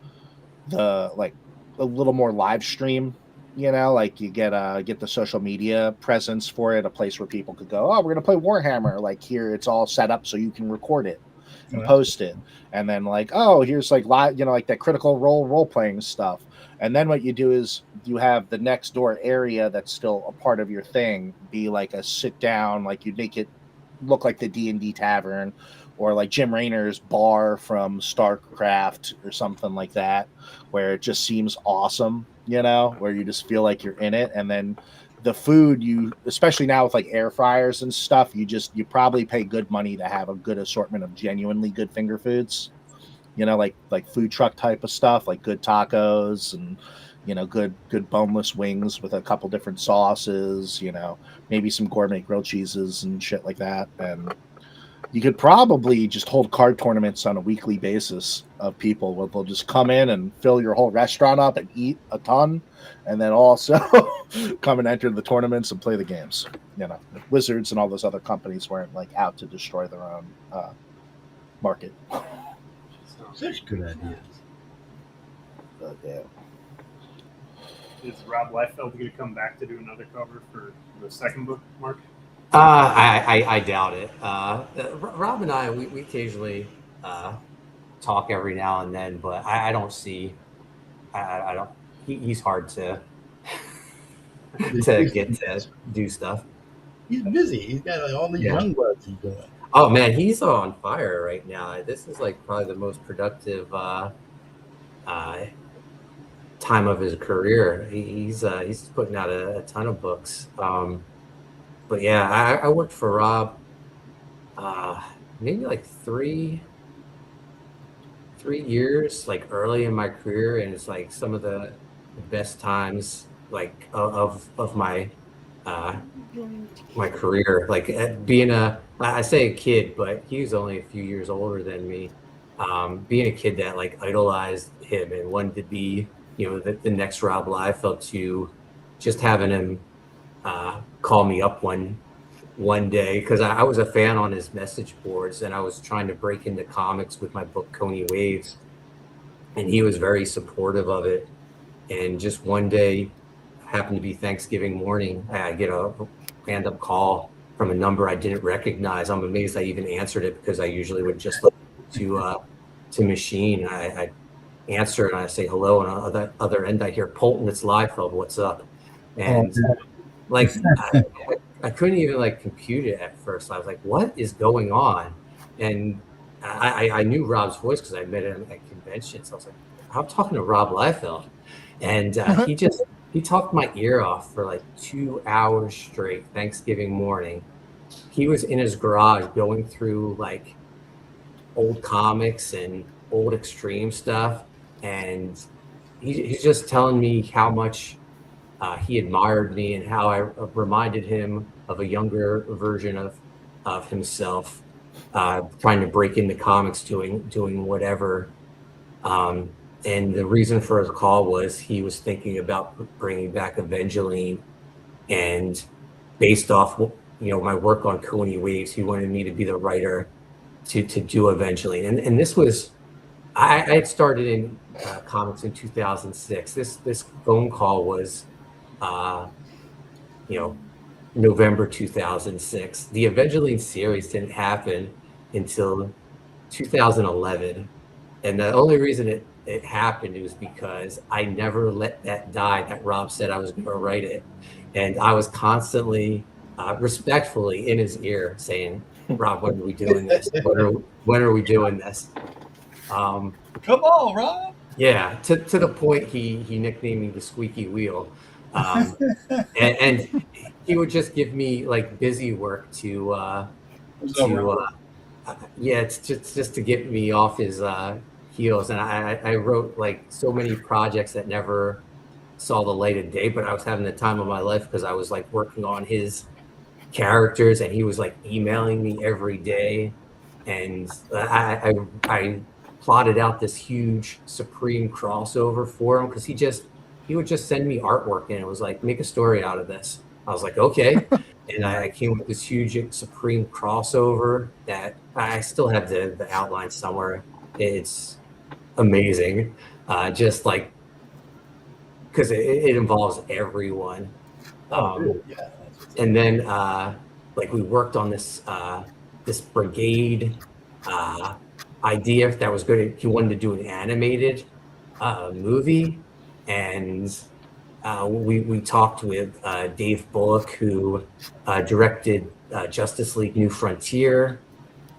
like a little more live stream, you know, like you get the social media presence for it, a place where people could go, oh, we're gonna play Warhammer, like here it's all set up so you can record it and post it, and then like, oh, here's like live, you know, like that Critical role playing stuff. And then what you do is you have the next door area that's still a part of your thing be like a sit down, like you make it look like the D&D tavern, or like Jim Raynor's bar from StarCraft or something like that, where it just seems awesome, you know, where you just feel like you're in it. And then the food, you, especially now with like air fryers and stuff, you probably pay good money to have a good assortment of genuinely good finger foods, you know, like food truck type of stuff, like good tacos and, you know, good boneless wings with a couple different sauces, you know, maybe some gourmet grilled cheeses and shit like that. And you could probably just hold card tournaments on a weekly basis of people where they'll just come in and fill your whole restaurant up and eat a ton, and then also come and enter the tournaments and play the games. You know, Wizards and all those other companies weren't like out to destroy their own market. Such good ideas. But, yeah. Is Rob Liefeld going to come back to do another cover for the second book, Mark? I doubt it. Rob and I, we occasionally talk every now and then, but I don't see. I don't. He's hard to get to do stuff. He's busy. He's got like all these young bloods he's doing. Oh man, he's on fire right now. This is like probably the most productive time of his career. He's putting out a ton of books. But yeah, I worked for Rob maybe like three years, like early in my career, and it's like some of the best times like of my my career. Like being I say a kid, but he was only a few years older than me. Being a kid that like idolized him and wanted to be, you know, the next Rob Liefeld, to just having him call me up one day, because I was a fan on his message boards, and I was trying to break into comics with my book Coney Waves, and he was very supportive of it. And just one day, happened to be Thanksgiving morning, I get a random call from a number I didn't recognize. I'm amazed I even answered it, because I usually would just look to machine. I answer and I say hello, and on the other end I hear, Poulton, it's Liefeld, what's up? And like I couldn't even like compute it at first. I was like, what is going on? And I knew Rob's voice because I met him at conventions. So I was like, I'm talking to Rob Liefeld. And he talked my ear off for like 2 hours straight, Thanksgiving morning. He was in his garage going through like old comics and old Extreme stuff. And he's just telling me how much he admired me and how I reminded him of a younger version of himself, trying to break into comics, doing whatever. And the reason for his call was he was thinking about bringing back Evangeline, and based off my work on Coney Waves, he wanted me to be the writer to do Evangeline. And this was, I had started in comics in 2006. This phone call was November 2006. The Evangeline series didn't happen until 2011, and the only reason it happened was because I never let that die that Rob said I was going to write it, and I was constantly respectfully in his ear saying, Rob, when are we doing this? When are we doing this? Come on, Rob. Yeah, to the point he nicknamed me the squeaky wheel. And he would just give me like busy work it's just to get me off his heels. And I wrote like so many projects that never saw the light of day, but I was having the time of my life because I was like working on his characters, and he was like emailing me every day. And I plotted out this huge Supreme crossover for him, because he would just send me artwork, and it was like, make a story out of this. I was like, okay. And I came up with this huge Supreme crossover that I still have the outline somewhere. It's amazing. Just like, because it involves everyone. And then like we worked on this brigade idea that was good. He wanted to do an animated movie. And we talked with Dave Bullock, who directed Justice League New Frontier,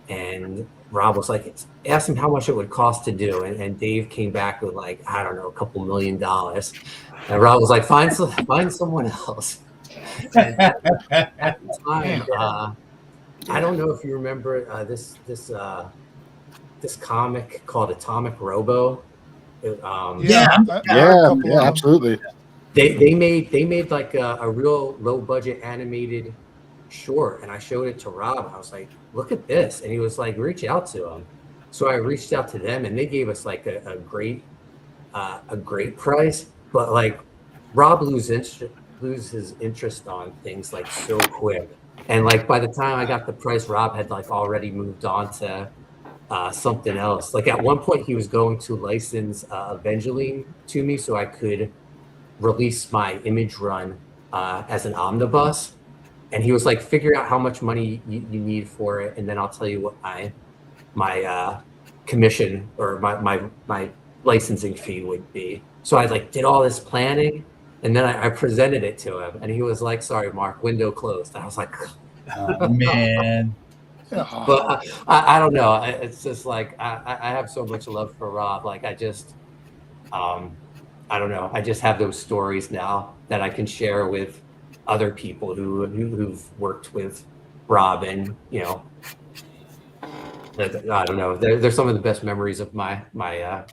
and Rob was like, asked him how much it would cost to do, and Dave came back with like, I don't know, a couple $1 million, and Rob was like, find someone else. And at the time, I don't know if you remember this comic called Atomic Robo. Absolutely. They made like a real low budget animated short, and I showed it to Rob. I was like, look at this, and he was like, reach out to him. So I reached out to them, and they gave us like a great price. But like Rob loses his interest on things like so quick, and like by the time I got the price, Rob had like already moved on to something else. Like at one point he was going to license Evangeline to me so I could release my Image run as an omnibus, and he was like, figure out how much money you need for it, and then I'll tell you what my commission or my licensing fee would be. So I like did all this planning, and then I presented it to him, and he was like, sorry Mark, window closed. And I was like, oh man. But I don't know. It's just like I have so much love for Rob. Like I just, I don't know. I just have those stories now that I can share with other people who've worked with Rob, and I don't know. They're some of the best memories of my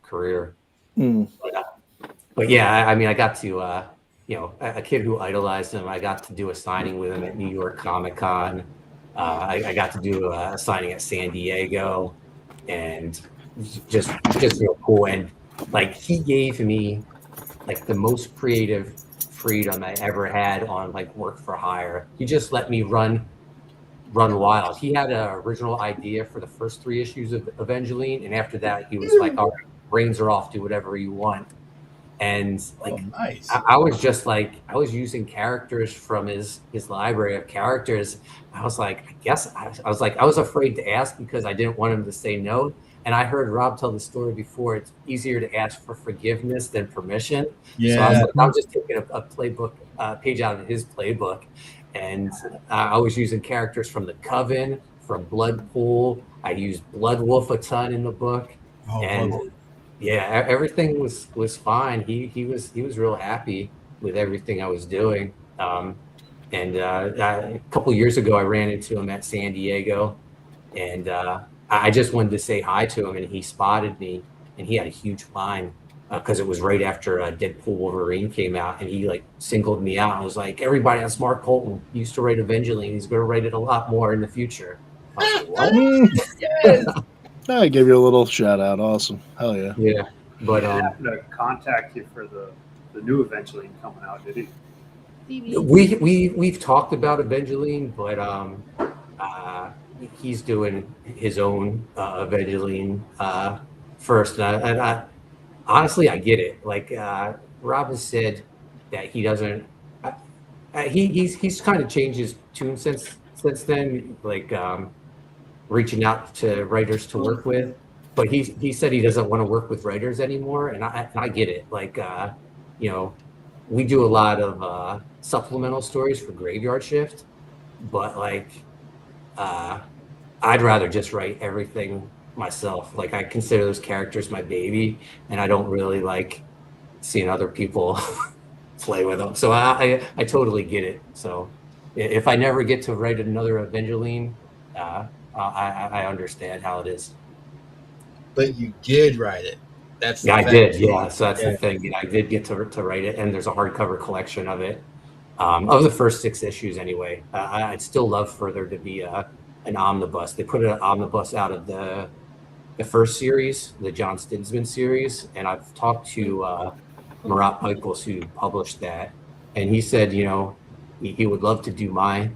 career. But yeah, I mean, I got to a kid who idolized him. I got to do a signing with him at New York Comic Con. I got to do a signing at San Diego, and just real cool. And like he gave me like the most creative freedom I ever had on like work for hire. He just let me run wild. He had an original idea for the first 3 issues of Evangeline, and after that he was like, all right, brains are off, do whatever you want. And like, nice. I was just like, I was using characters from his library of characters. I was like, I was like, I was afraid to ask because I didn't want him to say no. And I heard Rob tell the story before. It's easier to ask for forgiveness than permission. Yeah. So I was like, I'm just taking a playbook, page out of his playbook. And I was using characters from the Coven, from Bloodpool. I used Blood Wolf a ton in the book. Oh, And yeah, everything was fine. He was real happy with everything I was doing. And a couple years ago, I ran into him at San Diego, and I just wanted to say hi to him, and he spotted me, and he had a huge line because it was right after Deadpool Wolverine came out, and he like singled me out. I was like, everybody on Smart Poulton used to write Evangeline. He's going to write it a lot more in the future. I was like, what? yes. I gave you a little shout out. Awesome. Hell yeah. Yeah. But He didn't happen to contact you for the new Evangeline coming out, did he? we've talked about Evangeline, but he's doing his own Evangeline first, and I honestly I get it. Like Rob has said that he doesn't. He's kind of changed his tune since then. Like reaching out to writers to work with, but he said he doesn't want to work with writers anymore, and I get it. Like you know, we do a lot of supplemental stories for Graveyard Shift, but like I'd rather just write everything myself. Like I consider those characters my baby, and I don't really like seeing other people play with them. So I totally get it. So if I never get to write another Evangeline, I understand how it is. But you did write it. That's I did, yeah. So that's the thing. Yeah, I did get to write it, and there's a hardcover collection of it, of the first 6 issues anyway. I'd still love for there to be an omnibus. They put an omnibus out of the first series, the John Stinsman series, and I've talked to Marat Michaels, who published that, and he said, you know, he would love to do my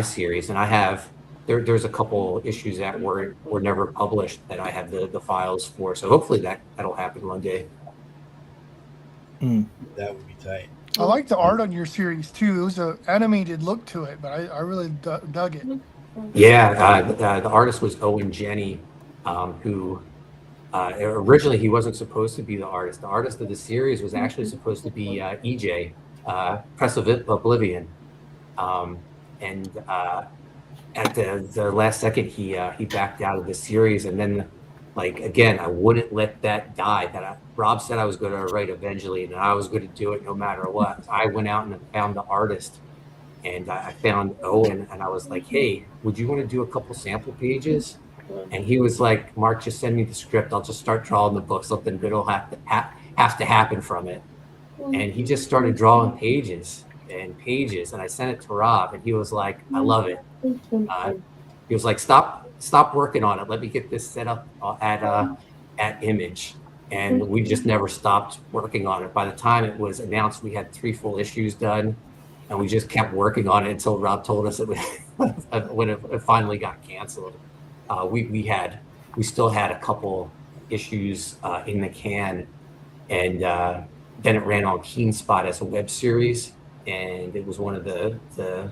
series, and I have. There's a couple issues that were never published that I have the files for. So hopefully that'll happen one day. That would be tight. I like the art on your series too. It was an animated look to it, but I really dug it. Yeah, the artist was Owen Jenny, who originally he wasn't supposed to be the artist. The artist of the series was actually supposed to be EJ, Press of Oblivion, and at the last second he backed out of the series, and then like again I wouldn't let that die. Rob said I was going to write Evangeline and I was going to do it no matter what. I went out and found the artist, and I found Owen, and I was like, hey, would you want to do a couple sample pages? And he was like, Mark, just send me the script, I'll just start drawing the book, something good will have to happen from it. And he just started drawing pages and pages, and I sent it to Rob, and he was like, I love it. He was like, stop working on it, let me get this set up at Image. And we just never stopped working on it. By the time it was announced, we had 3 full issues done, and we just kept working on it until Rob told us when it finally got canceled. We still had a couple issues in the can, and then it ran on Keen Spot as a web series, and it was one of the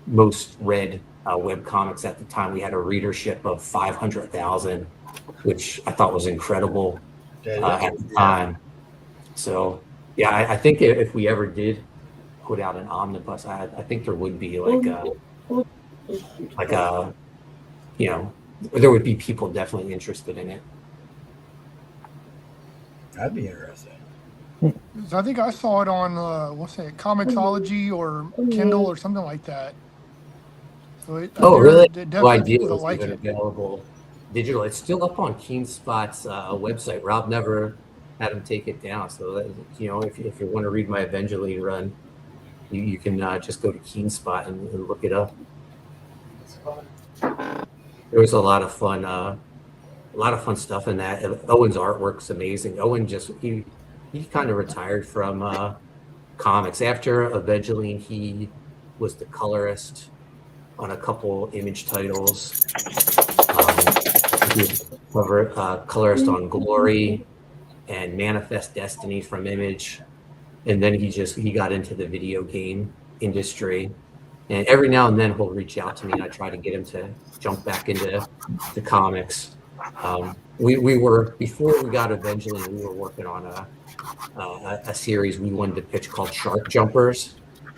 most read web comics at the time. We had a readership of 500,000, which I thought was incredible at the time. So yeah, I think if we ever did put out an omnibus, I think there would be like a you know, there would be people definitely interested in it. That'd be interesting. I think I saw it on what's it, Comixology or Kindle or something like that. So Really? No idea it was even available digital. It's still up on Keen Spot's website. Rob never had him take it down. So that, you know, if you want to read my Evangeline run, you can just go to Keen Spot and look it up. There was a lot of fun stuff in that. Owen's artwork's amazing. Owen he kind of retired from comics after Evangeline. He was the colorist on a couple Image titles. He was colorist on Glory, and Manifest Destiny from Image, and then he got into the video game industry. And every now and then he'll reach out to me, and I try to get him to jump back into the comics. We were, before we got Evangeline, we were working on a series we wanted to pitch called Shark Jumpers,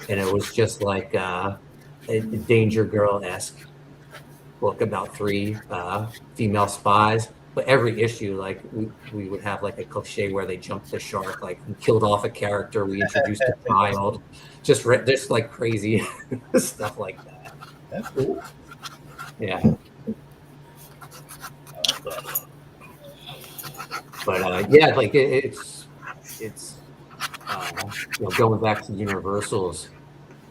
and it was just like a Danger Girl-esque book about 3 female spies. But every issue, like we would have like a cliche where they jumped the shark, like we killed off a character, we introduced a child, just like crazy stuff like that. That's cool. Yeah. I like that. But yeah, like it's going back to Universals,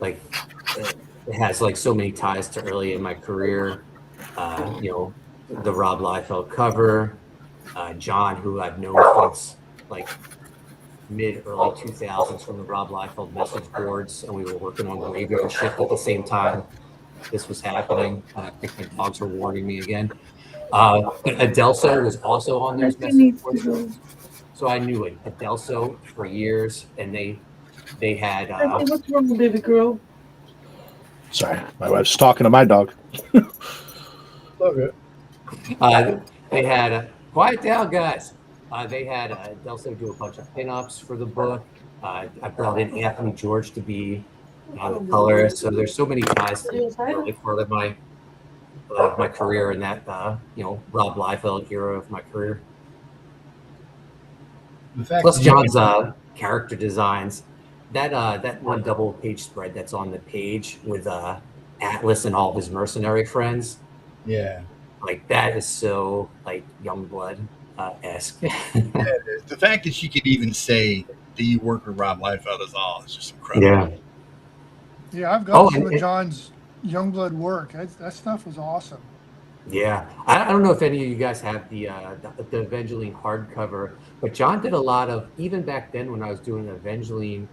like it has like so many ties to early in my career. The Rob Liefeld cover, John, who I've known since like early 2000s from the Rob Liefeld message boards, and we were working on Graveyard Shift at the same time this was happening. I think my dogs are warning me again. But Adelso was also on those message boards, so I knew it. Adelso for years, and they had. What's wrong, baby girl? Sorry, my wife's talking to my dog. Okay. They had quiet down, guys. They had Adelso do a bunch of pinups for the book. I brought in Anthony George to be the colorist. So there's so many ties to early part of my career in that Rob Liefeld era of my career. Plus John's character designs. That one double page spread that's on the page with Atlas and all of his mercenary friends. Yeah. Like that is so like Youngblood esque. The fact that she could even say that you work with Rob Liefeld is just incredible. Yeah. Yeah, I've got some of John's Youngblood work. That stuff was awesome. Yeah, I don't know if any of you guys have the Evangeline hardcover, but John did a lot of, even back then when I was doing Evangeline,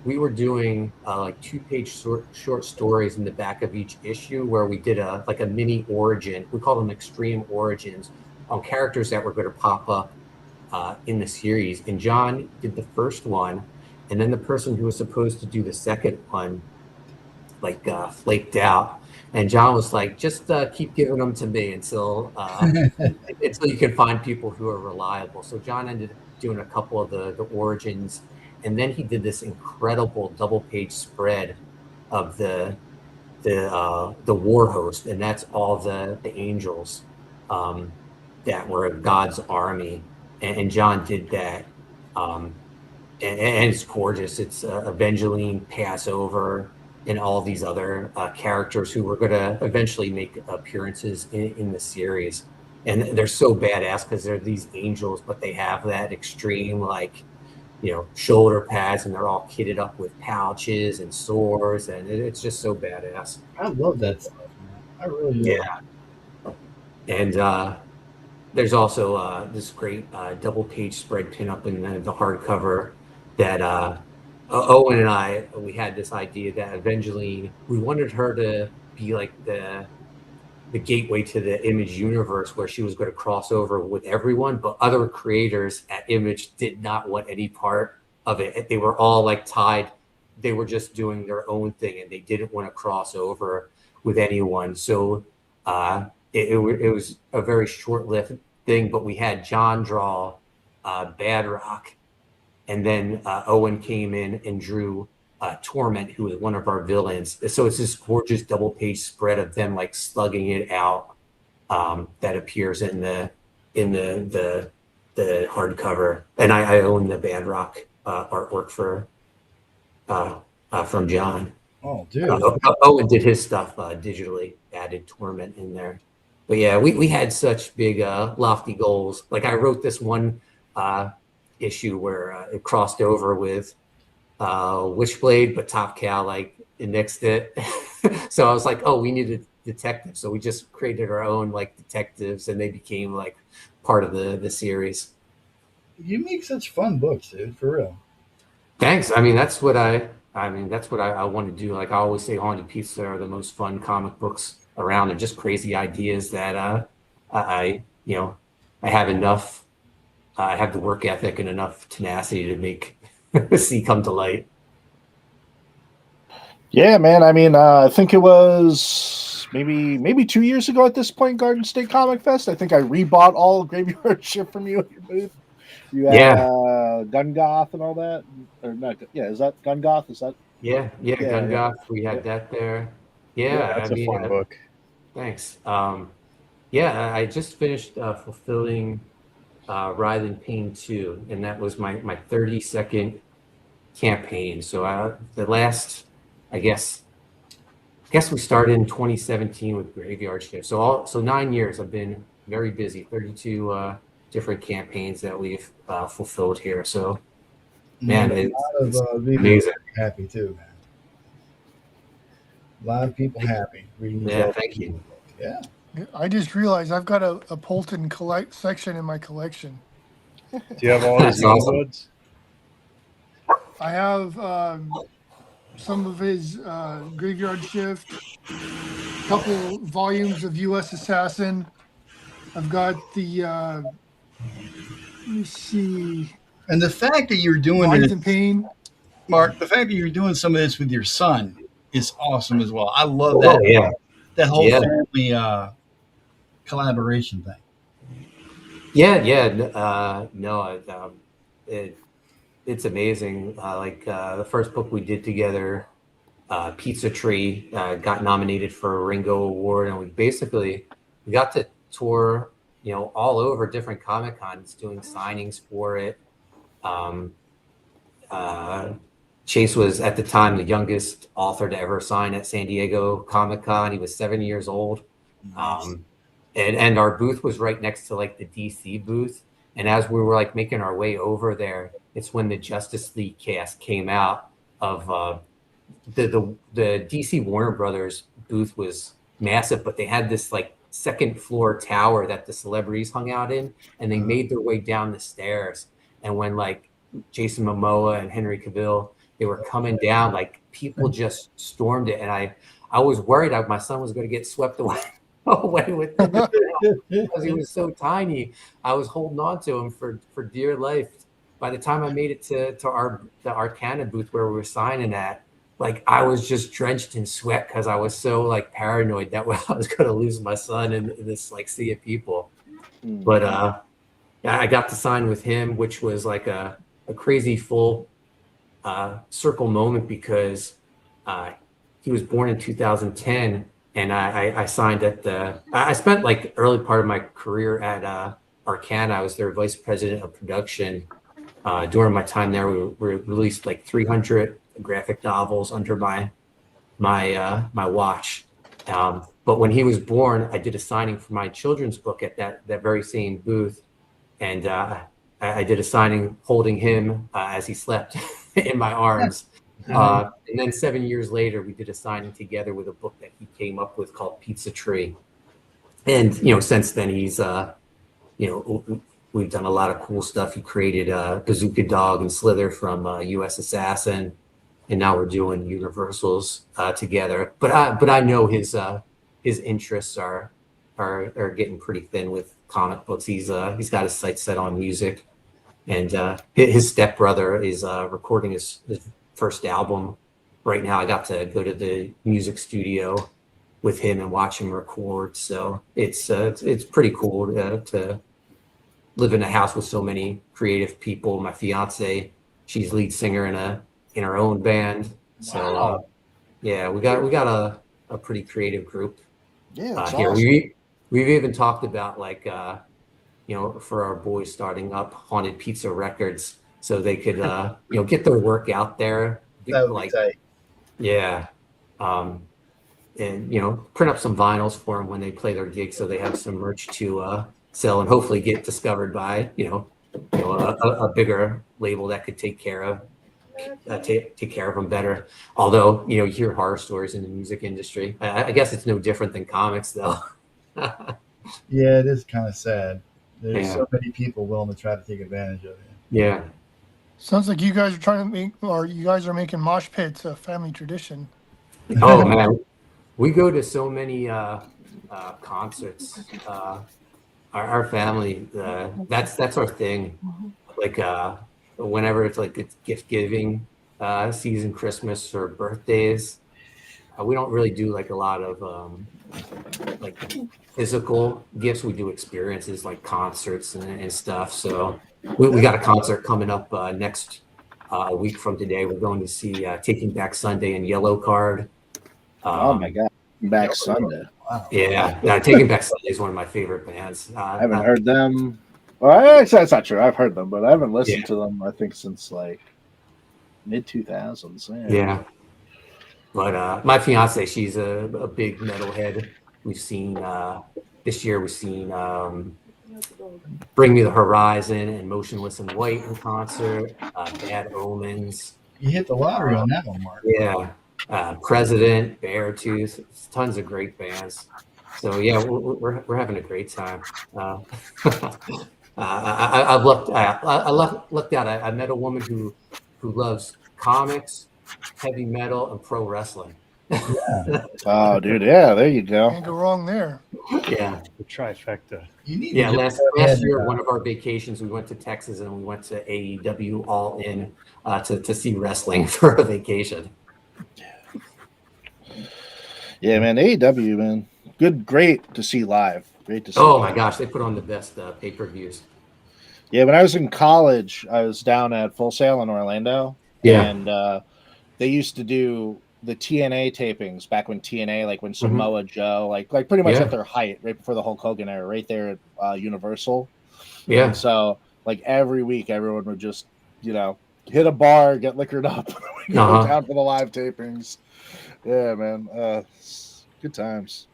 we were doing like 2-page short stories in the back of each issue where we did a mini origin. We call them extreme origins on characters that were going to pop up in the series. And John did the first one, and then the person who was supposed to do the second one flaked out. And John was like, just keep giving them to me until you can find people who are reliable. So John ended up doing a couple of the origins, and then he did this incredible double-page spread of the war host, and that's all the angels that were God's army. And John did that, and it's gorgeous. It's Evangeline, Passover, and all these other characters who were going to eventually make appearances in the series. And they're so badass because they're these angels, but they have that extreme, shoulder pads, and they're all kitted up with pouches and swords, and it's just so badass. I love that stuff, man. I really do. Yeah. And there's also this great double-page spread pinup in the hardcover that Owen and we had this idea that Evangeline, we wanted her to be like the gateway to the Image universe where she was going to cross over with everyone, but other creators at Image did not want any part of it. They were all like tied. They were just doing their own thing, and they didn't want to cross over with anyone. So it was a very short-lived thing, but we had John draw Badrock, and then Owen came in and drew Torment, who is one of our villains. So it's this gorgeous double-page spread of them like slugging it out that appears in the hardcover. And I own the Badrock artwork from John. Oh, dude. Owen did his stuff digitally, added Torment in there. But yeah, we had such big lofty goals. Like I wrote this one issue where it crossed over with Witchblade, but Top Cow nixed it. So I was like, oh, we needed detectives, so we just created our own detectives, and they became part of the series. You make such fun books, dude, for real. Thanks. I mean, that's what I want to do. I always say, Haunted Pizza are the most fun comic books around. They're just crazy ideas that I have enough I have the work ethic and enough tenacity to make see come to light. Yeah, man. I mean, I think it was maybe 2 years ago at this point, Garden State Comic Fest. I think I rebought all Graveyard Shift from you at your booth. You had Gun Goth and all that, or not? Yeah, is that Gun Goth? Is that? Yeah, Gun Goth. We had that there. Yeah, that's a fun book. Thanks. Yeah, I just finished fulfilling Writhe in Pain 2, and that was my 32nd campaign. So the last, I guess we started in 2017 with Graveyard Shift. So 9 years I've been very busy. 32 different campaigns that we've fulfilled here. So man, it's amazing. Happy too, man. A lot of people happy reading. Yeah, thank you. Yeah. I just realized I've got a Poulton section in my collection. Do you have all his woods? I have some of his Graveyard Shift, a couple volumes of U.S. Assassin. I've got the, let me see. And the fact that you're doing Writhe it, in Pain. Mark, the fact that you're doing some of this with your son is awesome as well. I love that. Yeah. That whole family collaboration thing. It's amazing. The first book we did together, Pizza Tree, got nominated for a Ringo Award, and we got to tour, all over different Comic Cons, doing signings for it. Chase was at the time the youngest author to ever sign at San Diego Comic Con. He was 7 years old. Nice. And our booth was right next to the DC booth. And as we were making our way over there, it's when the Justice League cast came out of the DC Warner Brothers booth was massive, but they had this second floor tower that the celebrities hung out in, and they made their way down the stairs. And when Jason Momoa and Henry Cavill, they were coming down, people just stormed it. And I was worried my son was going to get swept away with him because he was so tiny. I was holding on to him for dear life. By the time I made it to the Arcana booth where we were signing at, I was just drenched in sweat because I was so paranoid that I was going to lose my son in this sea of people. But I got to sign with him, which was a crazy full circle moment because he was born in 2010, and I signed at I spent early part of my career at Arcana. I was their vice president of production. During my time there, we released 300 graphic novels under my watch. But when he was born, I did a signing for my children's book at that very same booth, and I did a signing holding him as he slept in my arms. And then 7 years later, we did a signing together with a book that he came up with called Pizza Tree. And since then he's we've done a lot of cool stuff. He created Bazooka Dog and Slither from U.S. Assassin, and now we're doing Universals together. But I know his interests are getting pretty thin with comic books. He's got his sights set on music, and his stepbrother is recording his first album right now. I got to go to the music studio with him and watch him record. So it's pretty cool to live in a house with so many creative people. My fiance, she's lead singer in her own band. So yeah, we got a pretty creative group. Yeah, here. awesome. We've even talked about for our boys starting up Haunted Pizza Records, so they could get their work out there. That would be tight. Yeah. And print up some vinyls for them when they play their gigs, so they have some merch to sell and hopefully get discovered by a bigger label that could take care of them better. Although you hear horror stories in the music industry. I guess it's no different than comics, though. Yeah, it is kind of sad. There's so many people willing to try to take advantage of it. Yeah. Sounds like you guys are making mosh pits a family tradition. Oh man, we go to so many concerts. Our family, that's our thing. like whenever it's like it's gift giving season, Christmas or birthdays, we don't really do like a lot of like physical gifts. We do experiences like concerts and stuff. So we got a concert coming up next a week from today. We're going to see Taking Back Sunday and Yellow Card. Oh my God, Back Sunday. Wow. Yeah, Taking Back Sunday is one of my favorite bands. I haven't heard them. Well, that's not true. I've heard them, but I haven't listened to them, I think, since like mid-2000s. Yeah. But my fiance, she's a big metalhead. We've seen this year. We've seen Bring Me the Horizon and Motionless in White in concert. Bad Omens. You hit the lottery on that one, Mark. Yeah. President, Beartooth, tons of great bands. So yeah, we're having a great time. I looked out. I met a woman who loves comics, heavy metal, and pro wrestling. Yeah. Oh, dude, yeah, there you go. Can't go wrong there. Yeah, The trifecta. You need yeah. to Last just year, one of our vacations, we went to Texas and we went to AEW All In to see wrestling for a vacation. Yeah, man, AEW, man, great to see live. Great to see. Oh my gosh, they put on the best pay-per-views. Yeah, when I was in college, I was down at Full Sail in Orlando. Yeah. And they used to do the TNA tapings back when TNA, like when Samoa Joe, like pretty much at their height, right before the Hulk Hogan era, right there at Universal. Yeah. And so, like every week, everyone would just, hit a bar, get liquored up, go down for the live tapings. Yeah, man. Good times.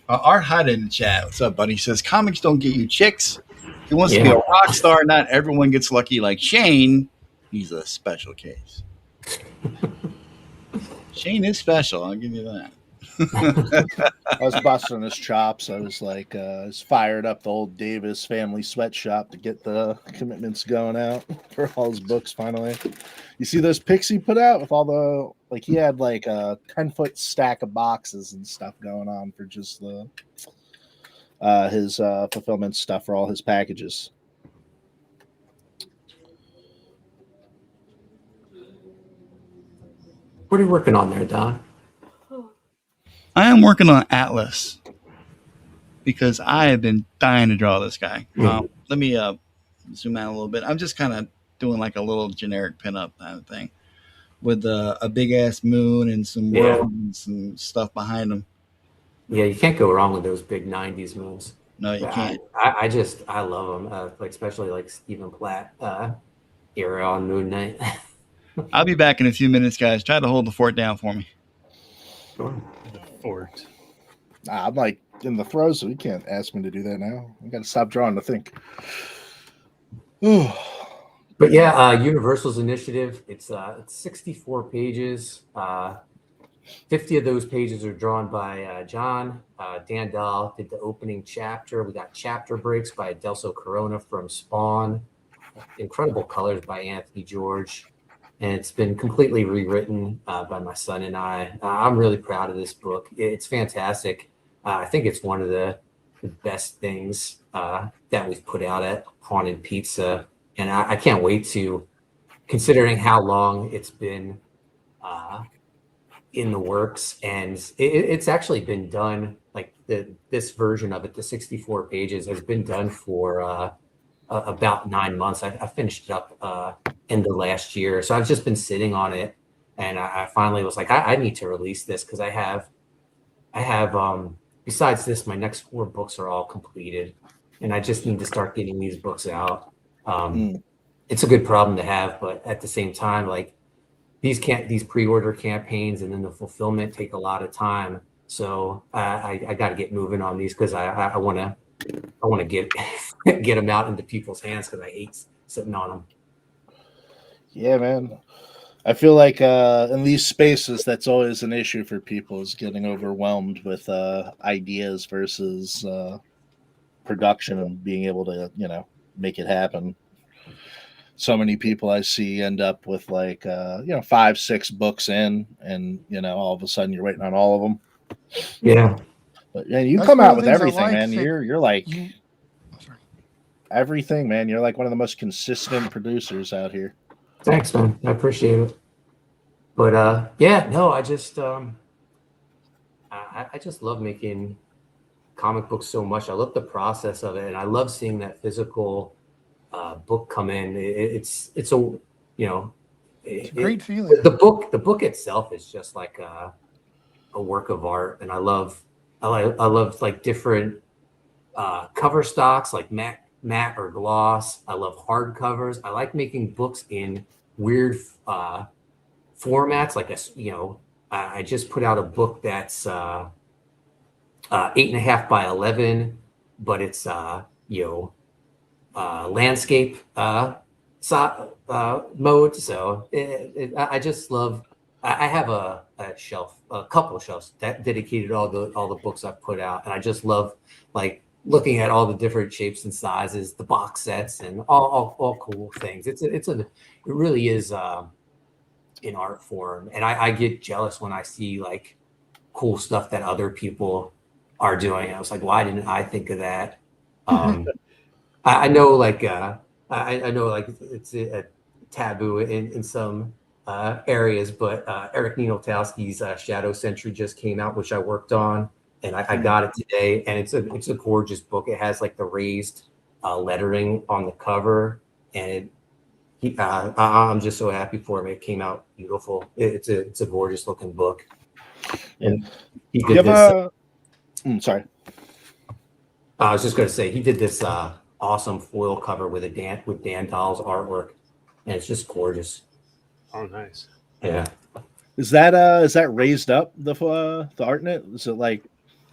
Art Hyde in the chat. What's up, buddy? He says comics don't get you chicks. He wants to be a rock star. Not everyone gets lucky like Shane. He's a special case. Shane is special. I'll give you that. I was busting his chops. I was like, I was fired up the old Davis family sweatshop to get the commitments going out for all his books finally. You see those pics he put out with all the, like, he had like a 10-foot stack of boxes and stuff going on for just the his fulfillment stuff for all his packages. What are you working on there, Don? I am working on Atlas because I have been dying to draw this guy. Let me zoom out a little bit. I'm just kind of doing like a little generic pinup kind of thing with a big ass moon and some world and some stuff behind him. Yeah, you can't go wrong with those big '90s moons. No, you can't. I love them, like especially like Stephen Platt era on Moon Knight. I'll be back in a few minutes, guys. Try to hold the fort down for me. Sure. The fort. I'm like in the throes, so you can't ask me to do that now. I got to stop drawing to think. But yeah, Universal's initiative. It's 64 pages. 50 of those pages are drawn by John. Dan Dahl did the opening chapter. We got chapter breaks by Adelso Corona from Spawn. Incredible colors by Anthony George. And it's been completely rewritten by my son and I. I'm really proud of this book. It's fantastic. I think it's one of the best things that we've put out at Haunted Pizza. And I can't wait to, considering how long it's been in the works. And it's actually been done, like this version of it, the 64 pages has been done for about 9 months. I finished it up in the last year. So I've just been sitting on it. And I finally was like, I need to release this because I have besides this, my next 4 books are all completed. And I just need to start getting these books out. It's a good problem to have, but at the same time, like these pre-order campaigns and then the fulfillment take a lot of time. So I got to get moving on these because I want to get get them out into people's hands because I hate sitting on them. Yeah, man. I feel like in these spaces, that's always an issue for people is getting overwhelmed with ideas versus production and being able to, make it happen. So many people I see end up with like, 5-6 books in and, all of a sudden you're waiting on all of them. Yeah. But yeah, you That's come one out of with the things I everything, like, man. that You're like, everything, man. You're like one of the most consistent producers out here. Thanks, man. I appreciate it. But yeah, no, I just I just love making comic books so much. I love the process of it, and I love seeing that physical book come in. It's a, you know, It's a great feeling. the book itself is just like a work of art, and I love like different cover stocks, like matte or gloss. I love hard covers. I like making books in weird formats, like I just put out a book that's 8.5 by 11, but it's landscape mode. So I just love. I have a shelf, a couple of shelves that dedicated all the books I've put out, and I just love like looking at all the different shapes and sizes, the box sets, and all cool things. It really is an art form, and I get jealous when I see like cool stuff that other people are doing. I was like, why didn't I think of that? I know like I know like it's a taboo in some areas, but Eric Nienotowski's Shadow Sentry just came out, which I worked on, and I got it today, and it's a gorgeous book. It has like the raised lettering on the cover, and I'm just so happy for him. It came out beautiful. It's a gorgeous looking book. And he did this. Sorry. I was just going to say he did this awesome foil cover with Dan Dahl's artwork, and it's just gorgeous. Oh, nice. Yeah. Is that raised up the art in it? Is it like?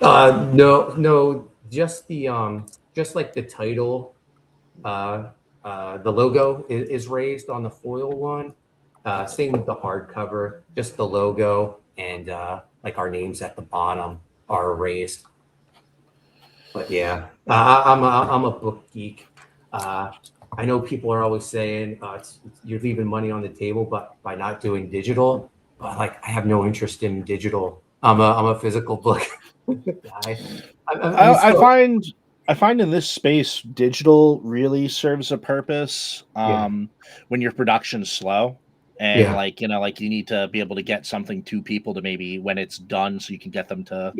No, just like the title. The logo is raised on the foil one. Same with the hardcover, just the logo and like our names at the bottom are raised. But yeah, I'm a book geek. I know people are always saying you're leaving money on the table, but by not doing digital. But like I have no interest in digital. I'm a physical book guy. I find in this space, digital really serves a purpose when your production's slow. And like you need to be able to get something to people to maybe when it's done, so you can get them to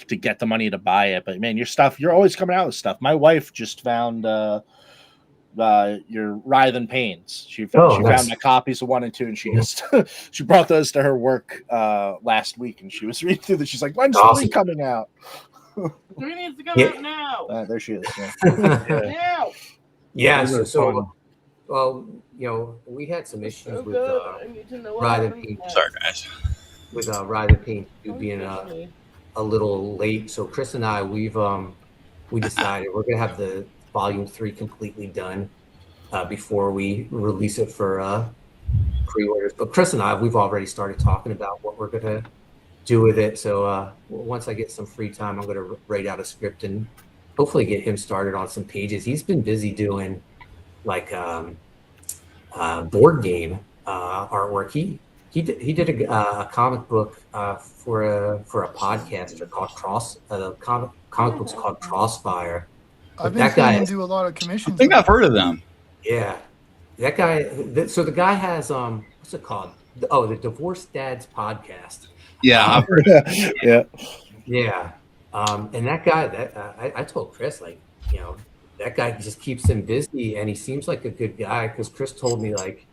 get the money to buy it. But man, your stuff, you're always coming out with stuff. My wife just found your Writhe and Pains. She found my copies of 1 and 2, and she just she brought those to her work last week, and she was reading through this. She's like, "When's 3 coming out?" 3 needs to come out now. There she is. Now. Yeah. So well, we had some issues with Writhe and Pain. Sorry, guys. With Writhe and Pain being a little late. So Chris and I, we decided we're gonna have the volume 3 completely done before we release it for pre-orders. But Chris and I, we've already started talking about what we're gonna do with it. So once I get some free time, I'm gonna write out a script and hopefully get him started on some pages. He's been busy doing like board game artwork. He did a comic book for a podcaster called comic book's called Crossfire. I've been seeing him do a lot of commissions. I think I've heard of them. Yeah, that guy. So the guy has what's it called? The Divorced Dads podcast. Yeah, I've heard. Yeah. And that guy, I told Chris, like, that guy just keeps him busy, and he seems like a good guy. Because Chris told me, like,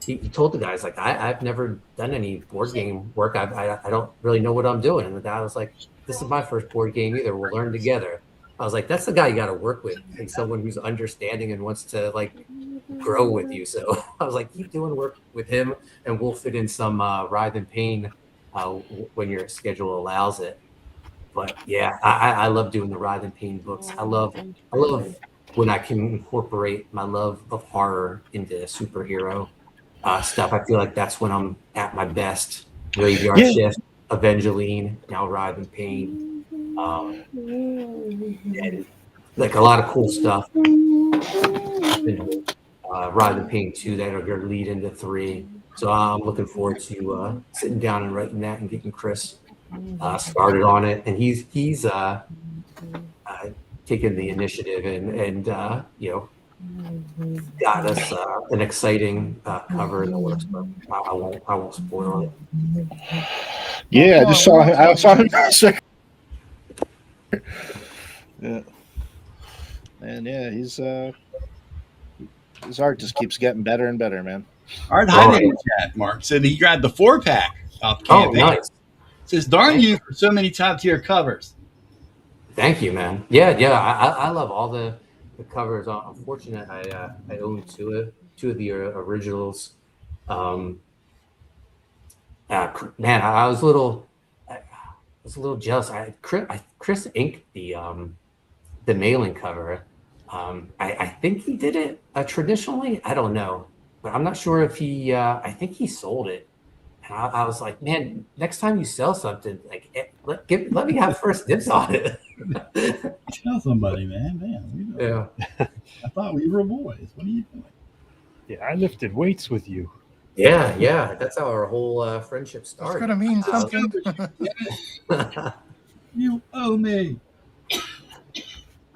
he told the guys, like, I've never done any board game work. I don't really know what I'm doing. And the guy was like, this is my first board game either. We'll learn together. I was like, that's the guy you got to work with, and someone who's understanding and wants to like grow with you. So I was like, keep doing work with him, and we'll fit in some Writhe and Pain when your schedule allows it. But yeah, I love doing the Writhe and Pain books. I love when I can incorporate my love of horror into superhero stuff. I feel like that's when I'm at my best. Graveyard Shift, Evangeline, now Writhe and Pain. And like a lot of cool stuff. Writhe and Pain 2 that are going to lead into 3. So I'm looking forward to sitting down and writing that and getting Chris started on it. And he's taken the initiative and got us an exciting cover in the works, but I won't spoil it. Yeah, I just saw him. Yeah, and yeah, his art just keeps getting better and better, man. Art Hyde in the chat, Mark, said he grabbed the 4-pack off campaign. Oh, nice. Says, darn you for so many top tier covers. Thank you, man. Yeah. I love all the covers. I'm fortunate I own two of the originals. Man, I was a little jealous. Chris inked the mailing cover. I think he did it traditionally. I don't know, but I'm not sure if he. I think he sold it. And I was like, man, next time you sell something, like let me have first dibs on it. Tell somebody, man. Yeah. I thought we were boys. What are you doing? Yeah, I lifted weights with you. Yeah. That's how our whole friendship started. It's gonna mean something. You owe me.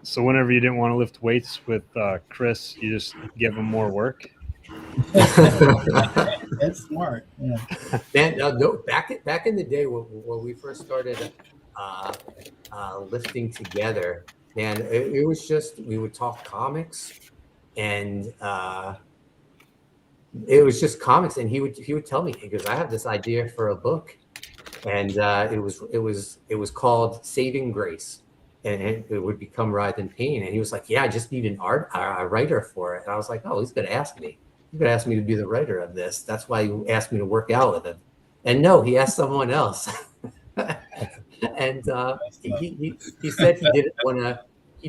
So whenever you didn't want to lift weights with Chris, you just give him more work. That's smart. Yeah. Man, no, back in the day when we first started lifting together, man, it was just we would talk comics, and it was just comics, and he would tell me, he goes, I have this idea for a book, and it was called Saving Grace, and it would become Writhe in Pain, and he was like, yeah, I just need a writer for it, and I was like, oh, he's gonna ask me. He's gonna ask me to be the writer of this. That's why he asked me to work out with him. And no, he asked someone else. And he said he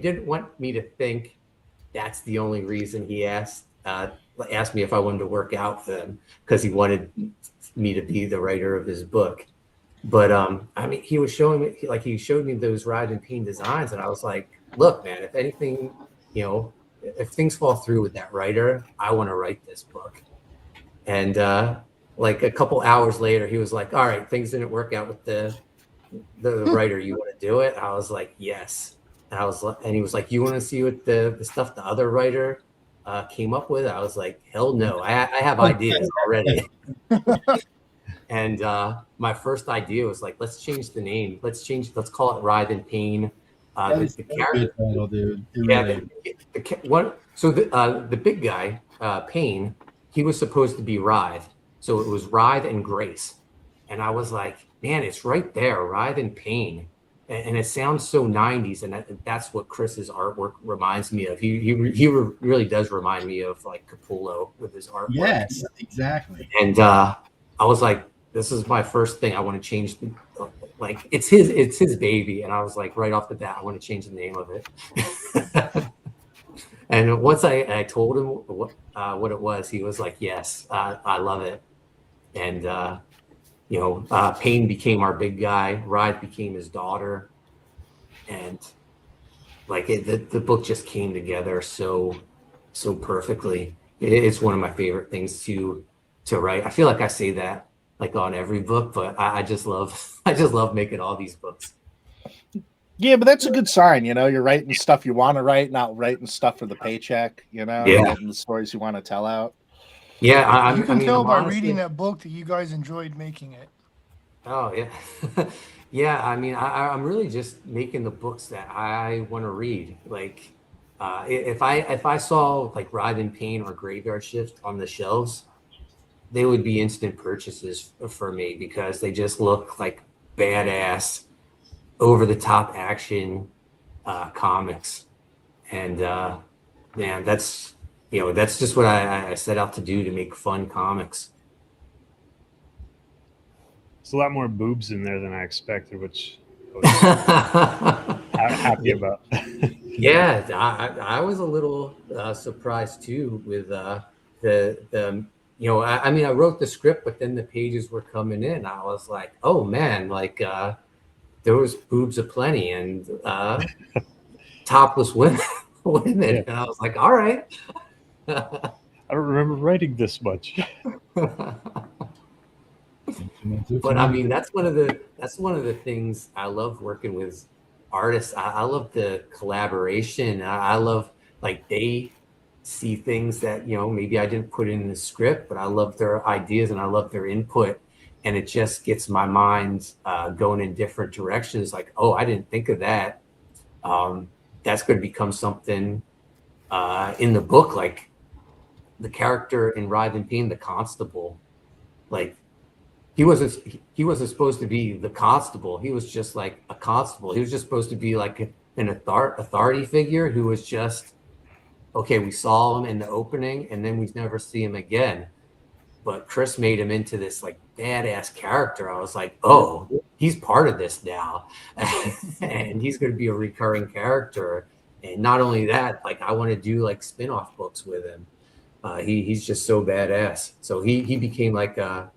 didn't want me to think that's the only reason he asked me if I wanted to work out with him, because he wanted me to be the writer of his book. But I mean, he showed me those Writhe in Pain designs, and I was like, look, man, if anything, if things fall through with that writer, I want to write this book. And like a couple hours later, he was like, all right, things didn't work out with the writer. You want to do it? I was like, yes. And he was like, you want to see what the stuff the other writer came up with? I was like, hell no. I have ideas already. And my first idea was like, let's change the name. Let's call it Writhe in Pain. The character, title, dude. The big guy, Pain, he was supposed to be Writhe, so it was Writhe and Grace, and I was like, man, it's right there, Writhe in Pain, and it sounds so 90s, and that's what Chris's artwork reminds me of. He really does remind me of like Capullo with his artwork. Yes, exactly. And I was like, this is my first thing. I want to change like it's his baby, and I was like, right off the bat, I want to change the name of it. And once I told him what it was, he was like, yes, I love it. And Pain became our big guy. Writhe became his daughter, and like the book just came together so perfectly. It's one of my favorite things to write. I feel like I say that like on every book, but I just love making all these books. Yeah, but that's a good sign, you're writing stuff you want to write, not writing stuff for the paycheck, getting the stories you want to tell out. Yeah, you can tell by reading that book that you guys enjoyed making it. Oh yeah. Yeah, I mean, I'm really just making the books that I want to read. Like if I saw like Writhe in Pain or Graveyard Shift on the shelves, they would be instant purchases for me, because they just look like badass, over the top action comics. And man, that's just what I set out to do, to make fun comics. There's a lot more boobs in there than I expected, which I was happy about. Yeah, I was a little surprised too with the I mean, I wrote the script, but then the pages were coming in. I was like, oh man, like there was boobs aplenty and topless women. Yeah. And I was like, all right. I don't remember writing this much. But I mean, that's one of the things I love working with artists. I love the collaboration. I love, like, they see things that, you know, maybe I didn't put in the script, but I love their ideas and I love their input. And it just gets my mind going in different directions. Like, oh, I didn't think of that. That's going to become something in the book. Like the character in Ride and Pain, the constable, like he wasn't supposed to be the constable. He was just like a constable. He was just supposed to be like an authority figure who was just, okay, we saw him in the opening and then we never see him again. But Chris made him into this like badass character. I was like, oh, he's part of this now. And he's going to be a recurring character. And not only that, like I want to do like spin-off books with him. He's just so badass. So he became like a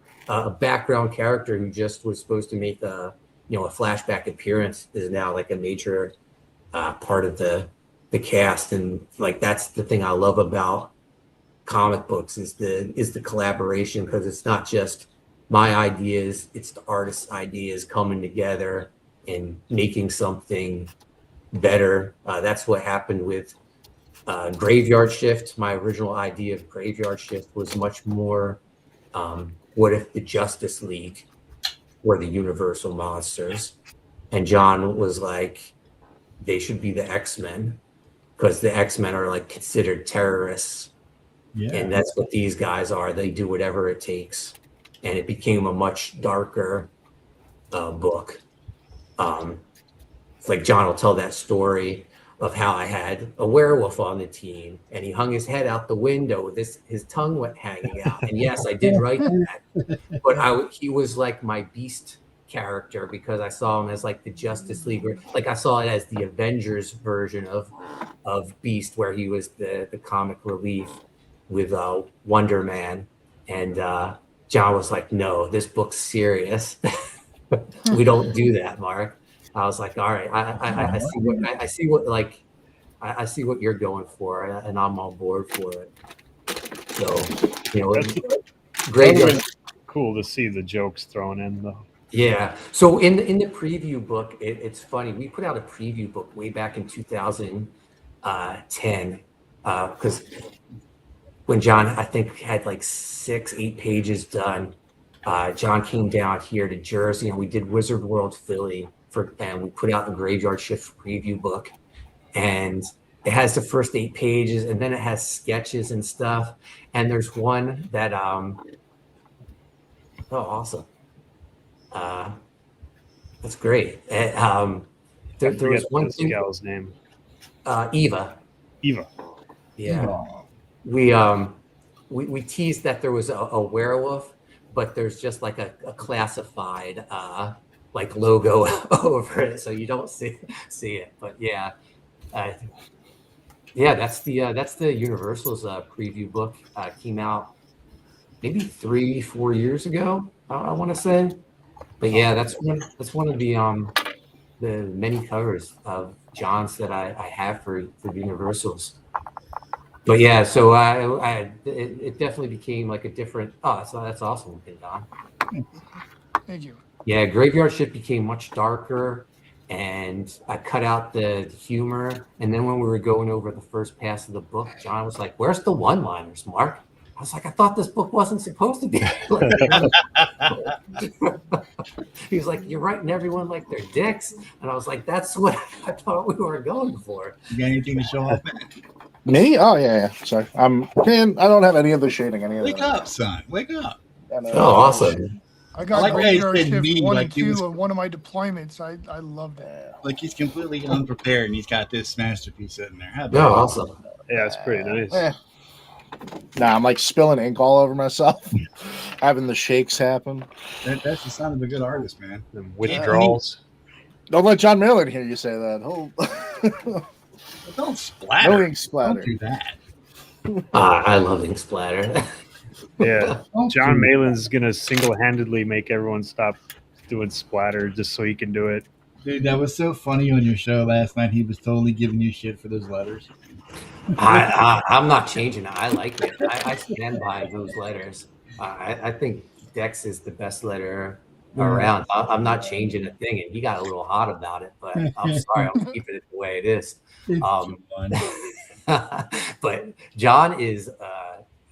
background character who just was supposed to make a flashback appearance, is now like a major part of the cast. And like that's the thing I love about comic books is the collaboration, because it's not just my ideas, it's the artist's ideas coming together and making something better. That's what happened with Graveyard Shift. My original idea of Graveyard Shift was much more what if the Justice League were the Universal monsters, and Jon was like, they should be the X-Men, because the X-Men are like considered terrorists. Yeah. And that's what these guys are. They do whatever it takes. And it became a much darker book. It's like Jon will tell that story of how I had a werewolf on the team and he hung his head out the window with his tongue went hanging out. And yes, I did write that. But he was like my Beast character, because I saw him as like the Justice League. Like I saw it as the Avengers version of Beast, where he was the comic relief with Wonder Man. And Jon was like, no, this book's serious. We don't do that, Mark. I was like, all right, I see what you're going for, and I'm on board for it. So, great. Cool to see the jokes thrown in, though. Yeah. So in the preview book, it's funny. We put out a preview book way back in 2010, because when Jon, I think, had like 6-8 pages done, Jon came down here to Jersey and we did Wizard World Philly and we put out the Graveyard Shift preview book, and it has the first 8 pages and then it has sketches and stuff. And there's one that, awesome. That's great. There was one thing. Gal's name. Eva. Eva. Yeah. We teased that there was a werewolf, but there's just like a classified like logo over it, so you don't see it. But yeah, that's the Universal's preview book. Came out maybe 3-4 years ago, I want to say. But yeah, that's one of the many covers of Jon's that I have for Universals. But yeah, so it definitely became like a different. Oh, so that's awesome, Don. Thank you. Yeah, Graveyard Shift became much darker, and I cut out the humor. And then when we were going over the first pass of the book, Jon was like, "Where's the one-liners, Mark?" I was like, "I thought this book wasn't supposed to be." He was like, "You're writing everyone like they're dicks," and I was like, "That's what I thought we were going for." You got anything to show off? Me? Oh yeah. Sorry, I don't have any of the shading. Wake up, son! Wake up! Oh, awesome! I got Graveyard Shift 1 and 2 on one of my deployments. I loved it. Like he's completely unprepared, and he's got this masterpiece sitting there. Awesome! Yeah, it's pretty nice. Yeah. Nah, I'm like spilling ink all over myself, having the shakes happen. That's the sign of a good artist, man. And withdrawals. Don't let Jon Malin hear you say that. Don't splatter. No ink splatter. Don't do that. I love ink splatter. Yeah, Jon Malin's gonna single-handedly make everyone stop doing splatter just so he can do it. Dude, that was so funny on your show last night. He was totally giving you shit for those letters. I'm not changing it. I like it. I stand by those letters. I think Dex is the best letter around. I'm not changing a thing. And he got a little hot about it, but I'm sorry, I'm keeping it the way it is. But Jon is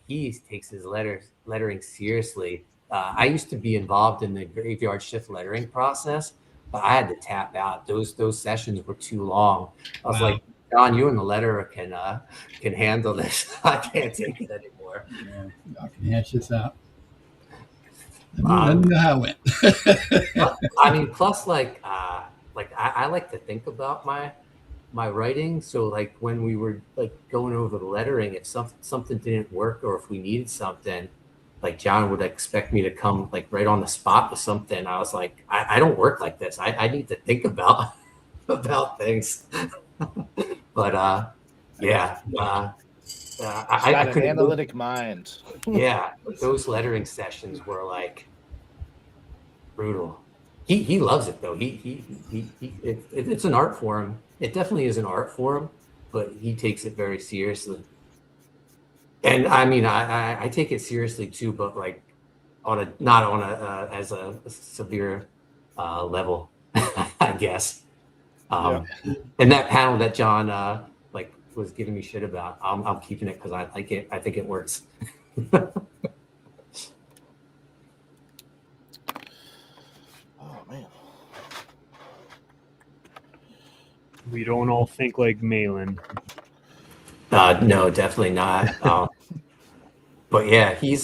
he takes his lettering seriously. I used to be involved in the graveyard shift lettering process, but I had to tap out. Those sessions were too long. I was like, Jon, you and the letterer can handle this. I can't take it anymore. Yeah, y'all can hash this out. Let me know how it went. I mean, plus like I like to think about my writing. So like when we were like going over the lettering, if something didn't work or if we needed something, like Jon would expect me to come like right on the spot with something. I was like, I don't work like this. I need to think about things. But yeah, I got an analytic mind. Yeah, those lettering sessions were like brutal. He loves it though. It's an art for him. It definitely is an art for him, but he takes it very seriously. And I mean, I take it seriously too, but like not on a as a severe level, I guess. And that panel that Jon like was giving me shit about, I'm keeping it because I like it. I think it works. We don't all think like Malin. No, definitely not. But yeah, he's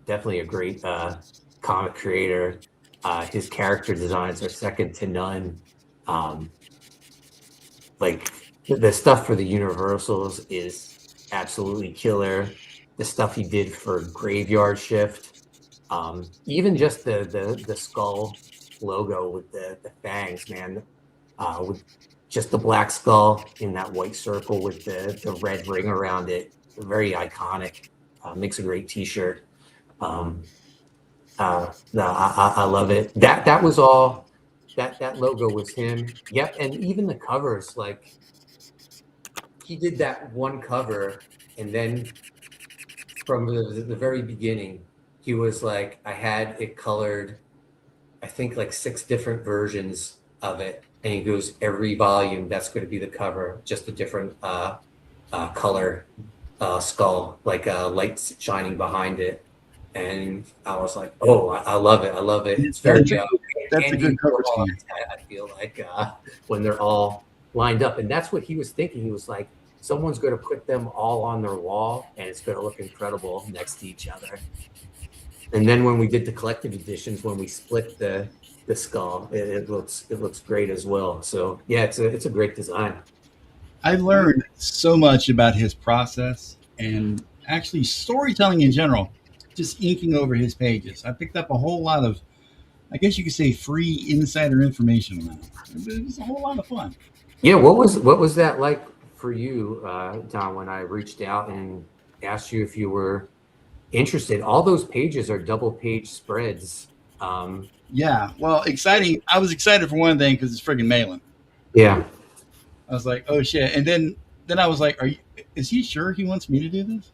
definitely a great comic creator. His character designs are second to none. Like the stuff for the Universals is absolutely killer. The stuff he did for Graveyard Shift, even just the skull logo with the fangs, man, with just the black skull in that white circle with the red ring around it, very iconic. Makes a great T-shirt. No, I love it. That was all. That logo was him. Yep, and even the covers, like he did that one cover, and then from the very beginning, he was like, I had it colored, I think like 6 different versions of it, and he goes, every volume that's going to be the cover, just a different color skull, like lights shining behind it. And I was like, oh, I love it. I love it. It's very that's a good cover scheme. I feel like when they're all lined up. And that's what he was thinking. He was like, someone's going to put them all on their wall and it's going to look incredible next to each other. And then when we did the collective editions, when we split the skull, it looks great as well. So yeah, it's a great design. I learned so much about his process and actually storytelling in general, just inking over his pages. I picked up a whole lot of, I guess you could say, free insider information on that. It was a whole lot of fun. Yeah, what was that like for you, Don, when I reached out and asked you if you were interested? All those pages are double page spreads. Yeah, well, exciting. I was excited for one thing because it's friggin' Malin. Yeah. I was like, oh shit. And then I was like, is he sure he wants me to do this?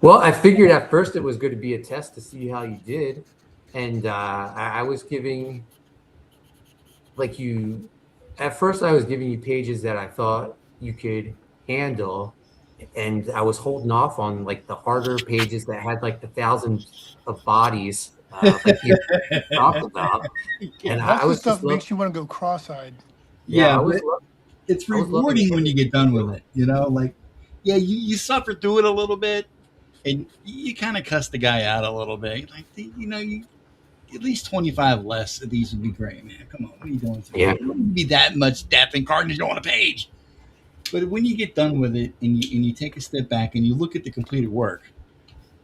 Well, I figured at first it was going to be a test to see how you did. And I was giving, at first I was giving you pages that I thought you could handle. And I was holding off on like the harder pages that had like the 1,000 of bodies like you talked about. And That's I was the stuff makes you want to go cross-eyed. Yeah, it's rewarding when you get done with it. You know, like, yeah, you suffer through it a little bit, and you kind of cuss the guy out a little bit. Like, you at least 25 less of these would be great, man. Come on, what are you doing? Yeah, it wouldn't be that much depth and carnage on a page. But when you get done with it and you take a step back and you look at the completed work,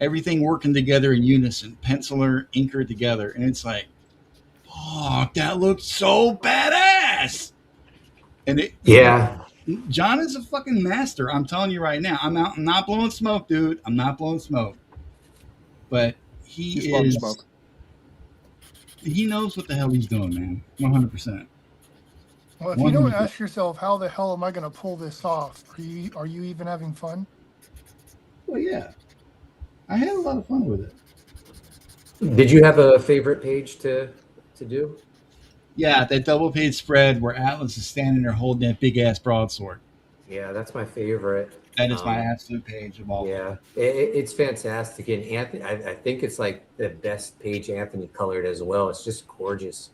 everything working together in unison, penciler, inker together, and it's like, oh, that looks so badass. And Jon is a fucking master. I'm telling you right now. I'm not blowing smoke, dude. I'm not blowing smoke. But he knows what the hell he's doing, man. 100%. Well, if you don't ask yourself, how the hell am I going to pull this off? Are you even having fun? Well, yeah. I had a lot of fun with it. Did you have a favorite page to do? Yeah, that double page spread where Atlas is standing there holding that big ass broadsword. Yeah, that's my favorite. That is my absolute page of all. Yeah, it's fantastic. And Anthony, I think it's like the best page Anthony colored as well. It's just gorgeous.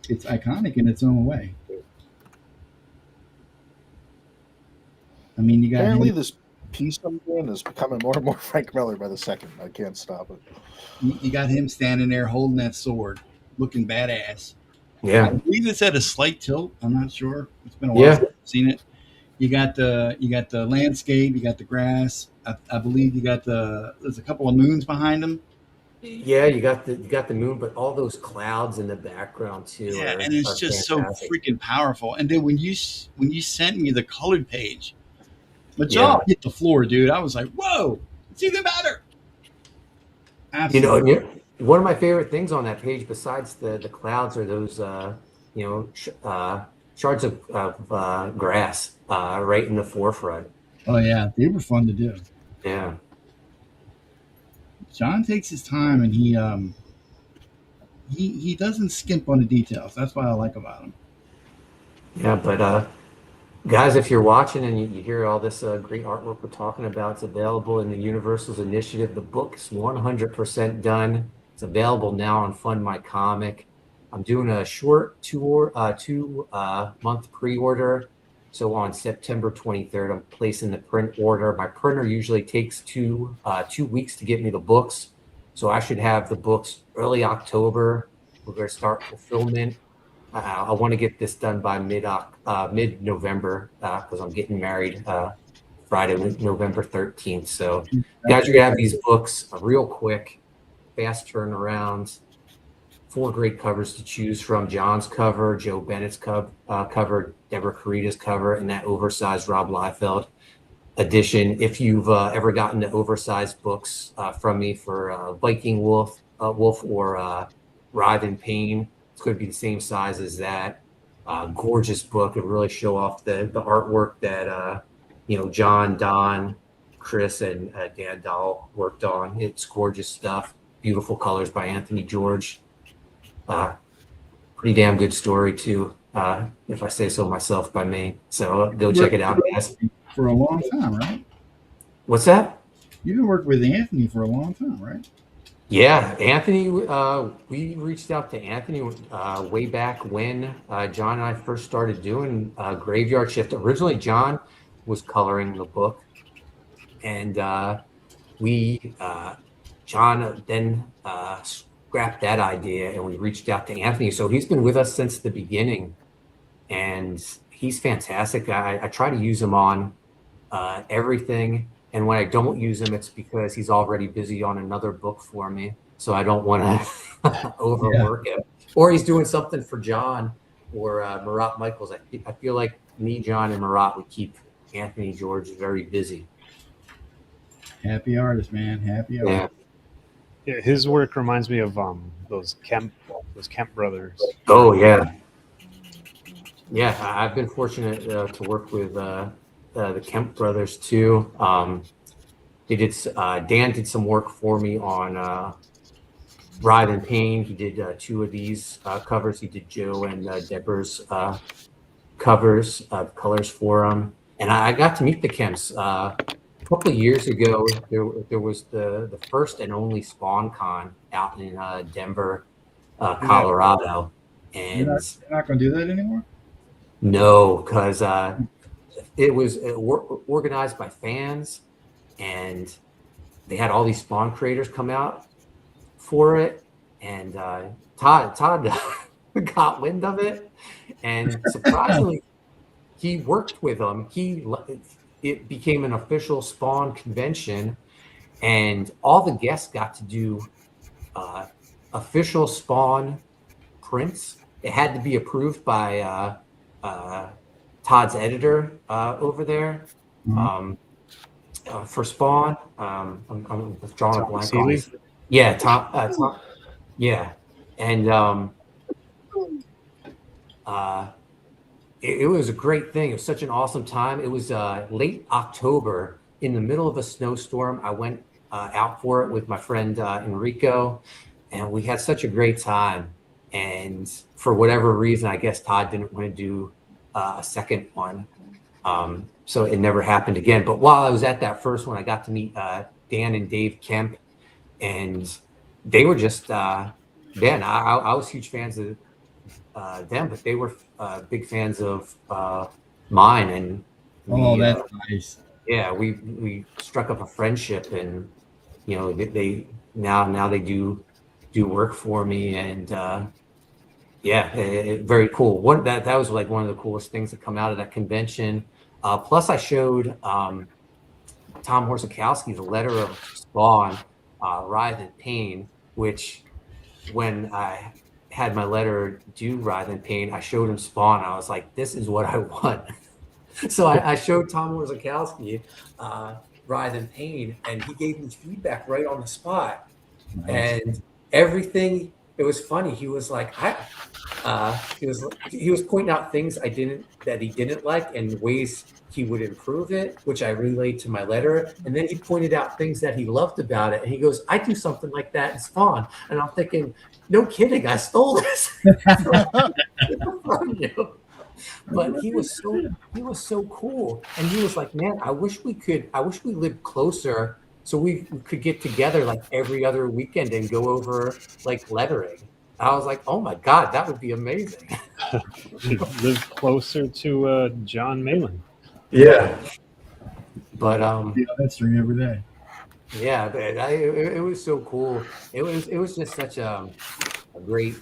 It's iconic in its own way. I mean, you got apparently this piece I'm doing is becoming more and more Frank Miller by the second. I can't stop it. You got him standing there holding that sword, looking badass. Yeah, I believe it's at a slight tilt. I'm not sure. It's been a while since I've seen it. You got the landscape. You got the grass. I believe there's a couple of moons behind him. Yeah, you got the moon, but all those clouds in the background too. Yeah, and it's just fantastic. So freaking powerful. And then when you sent me the colored page, my jaw hit the floor, dude. I was like, "Whoa, it's even better." Absolutely. You know, one of my favorite things on that page, besides the clouds, are those shards of grass right in the forefront. Oh yeah, they were fun to do. Yeah. Jon takes his time, and he doesn't skimp on the details. That's what I like about him. Yeah, but guys, if you're watching and you hear all this great artwork we're talking about, it's available in the Universal's Initiative. The book is 100% done. It's available now on Fund My Comic. I'm doing a short two-month pre-order. So on September 23rd, I'm placing the print order. My printer usually takes two weeks to get me the books. So I should have the books early October. We're going to start fulfillment. I want to get this done by mid-November because I'm getting married Friday, November 13th. So you guys are going to have these books real quick, fast turnarounds. 4 great covers to choose from: Jon's cover, Joe Bennett's cover, Deborah Carita's cover, and that oversized Rob Liefeld edition. If you've ever gotten the oversized books from me for Viking Wolf or Ride in Pain, it's going to be the same size as that. Gorgeous book. It really show off the artwork that Jon, Don, Chris, and Dan Dahl worked on. It's gorgeous stuff. Beautiful colors by Anthony George. Pretty damn good story too, if I say so myself, by me. So go check it out, guys. For a long time, right? What's that? You've been working with Anthony for a long time, right? Yeah, Anthony. We reached out to Anthony way back when Jon and I first started doing Graveyard Shift. Originally, Jon was coloring the book, and Jon then scrapped that idea, and we reached out to Anthony. So he's been with us since the beginning, and he's fantastic. I try to use him on everything, and when I don't use him, it's because he's already busy on another book for me, so I don't want to overwork him. Or he's doing something for Jon or Marat Michaels. I feel like me, Jon, and Marat would keep Anthony George very busy. Happy artist, man. Happy artist. Yeah. Yeah, his work reminds me of those Kemp brothers. Oh yeah, yeah. I've been fortunate to work with the Kemp brothers too. They did. Dan did some work for me on Ride in Pain. He did 2 of these covers. He did Joe and Deborah's colors for them, and I got to meet the Kemps. A couple of years ago, there was the first and only Spawn Con out in Denver, Colorado, and you're not going to do that anymore. No, because it was organized by fans, and they had all these Spawn creators come out for it, and Todd got wind of it, and surprisingly, he worked with them. It became an official Spawn convention, and all the guests got to do official Spawn prints. It had to be approved by Todd's editor over there for Spawn. I'm drawing a blank on this. Yeah, Tom. Yeah, and it was a great thing. It was such an awesome time. It was late October, in the middle of a snowstorm. I went out for it with my friend Enrico, and we had such a great time. And for whatever reason, I guess Todd didn't want to do a second one. So it never happened again. But while I was at that first one, I got to meet Dan and Dave Kemp, and they were just, I was huge fans of them, but they were big fans of mine. And That's nice. yeah, we struck up a friendship, and they now they do work for me, and very cool. That was like one of the coolest things that come out of that convention. Plus, I showed Tom Horsakowski the letter of Spawn, Writhe in Pain, which when I had my letter do Writhe in Pain, I showed him Spawn. I was like, this is what I want. So I showed Tom Horsakowski Writhe in Pain, and he gave me feedback right on the spot. Nice. And everything, it was funny. He was like, he was pointing out things that he didn't like and ways he would improve it, which I relayed to my letter. And then he pointed out things that he loved about it. And he goes, I do something like that in Spawn. And I'm thinking, no kidding, I stole this from you. But he was so cool. And he was like, man, I wish we lived closer so we could get together like every other weekend and go over like lettering. I was like, oh my God, that would be amazing. Live closer to Jon Malin. Yeah. But that string every day. Yeah, but it was so cool. It was just such a great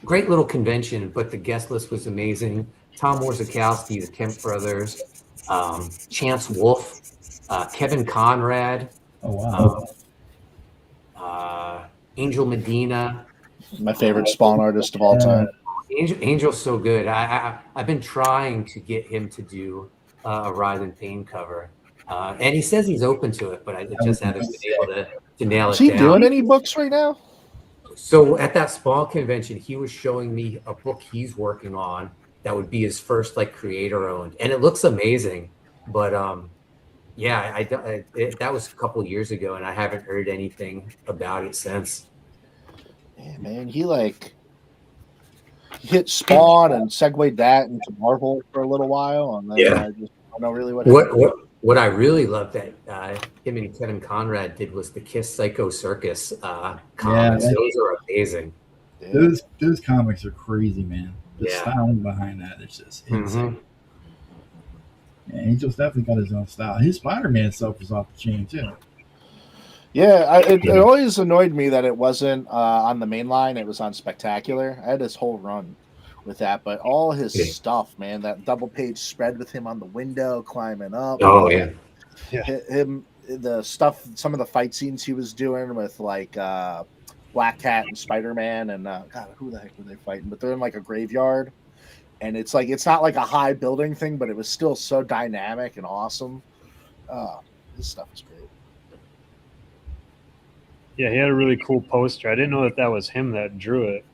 little convention, but the guest list was amazing. Tom Horsakowski, the Kemp brothers, Chance Wolfe, Kevin Conrad. Oh wow. Angel Medina. My favorite Spawn artist of all time. Angel's so good. I've been trying to get him to do a Writhe in Pain cover. And he says he's open to it, but I just haven't been able to nail it down. Is he doing any books right now? So at that Spawn convention, he was showing me a book he's working on that would be his first like creator owned, and it looks amazing. But that was a couple years ago, and I haven't heard anything about it since. Yeah, man, he hit Spawn and segued that into Marvel for a little while, and then I just don't know really what I really loved that him and Kevin Conrad did was the Kiss Psycho Circus comics. Those are amazing. Yeah. Those comics are crazy, man. The styling behind that is just insane. Yeah, Angel's definitely got his own style. His Spider-Man stuff was off the chain too. Yeah, it always annoyed me that it wasn't on the main line. It was on Spectacular. I had this whole run with that, but all his stuff, man, that double page spread with him on the window climbing up. Oh yeah. Him, the stuff, some of the fight scenes he was doing with like Black Cat and Spider-Man and God, who the heck were they fighting? But they're in like a graveyard, and it's not like a high building thing, but it was still so dynamic and awesome. This stuff is great. Yeah, he had a really cool poster. I didn't know that was him that drew it,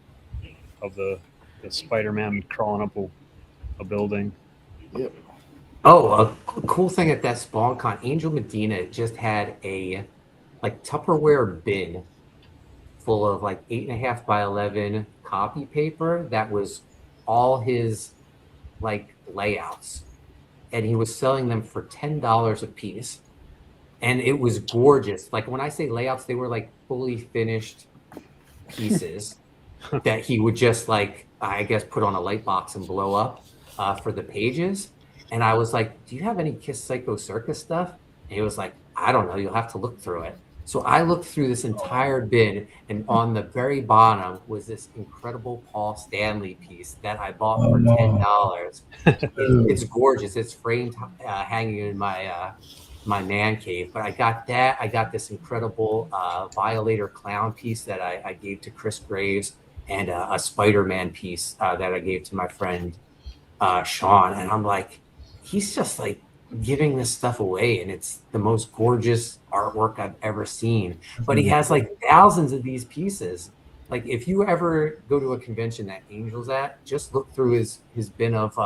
of the Spider-Man crawling up a building. Yep. Oh, a cool thing at that SpawnCon, Angel Medina just had a like Tupperware bin full of like 8.5 by 11 copy paper that was all his like layouts, and he was selling them for $10 a piece, and it was gorgeous. Like when I say layouts, they were like fully finished pieces that he would just like, I guess, put on a light box and blow up for the pages. And I was like, do you have any Kiss Psycho Circus stuff? And he was like, I don't know, you'll have to look through it. So I looked through this entire bin, and on the very bottom was this incredible Paul Stanley piece that I bought for $10. It's gorgeous. It's framed, hanging in my my man cave. But I got that. I got this incredible Violator clown piece that I gave to Chris Graves, and a Spider-Man piece that I gave to my friend Sean. And I'm like, he's just like giving this stuff away, and it's the most gorgeous artwork I've ever seen. But he has like thousands of these pieces. Like if you ever go to a convention that Angel's at, just look through his bin of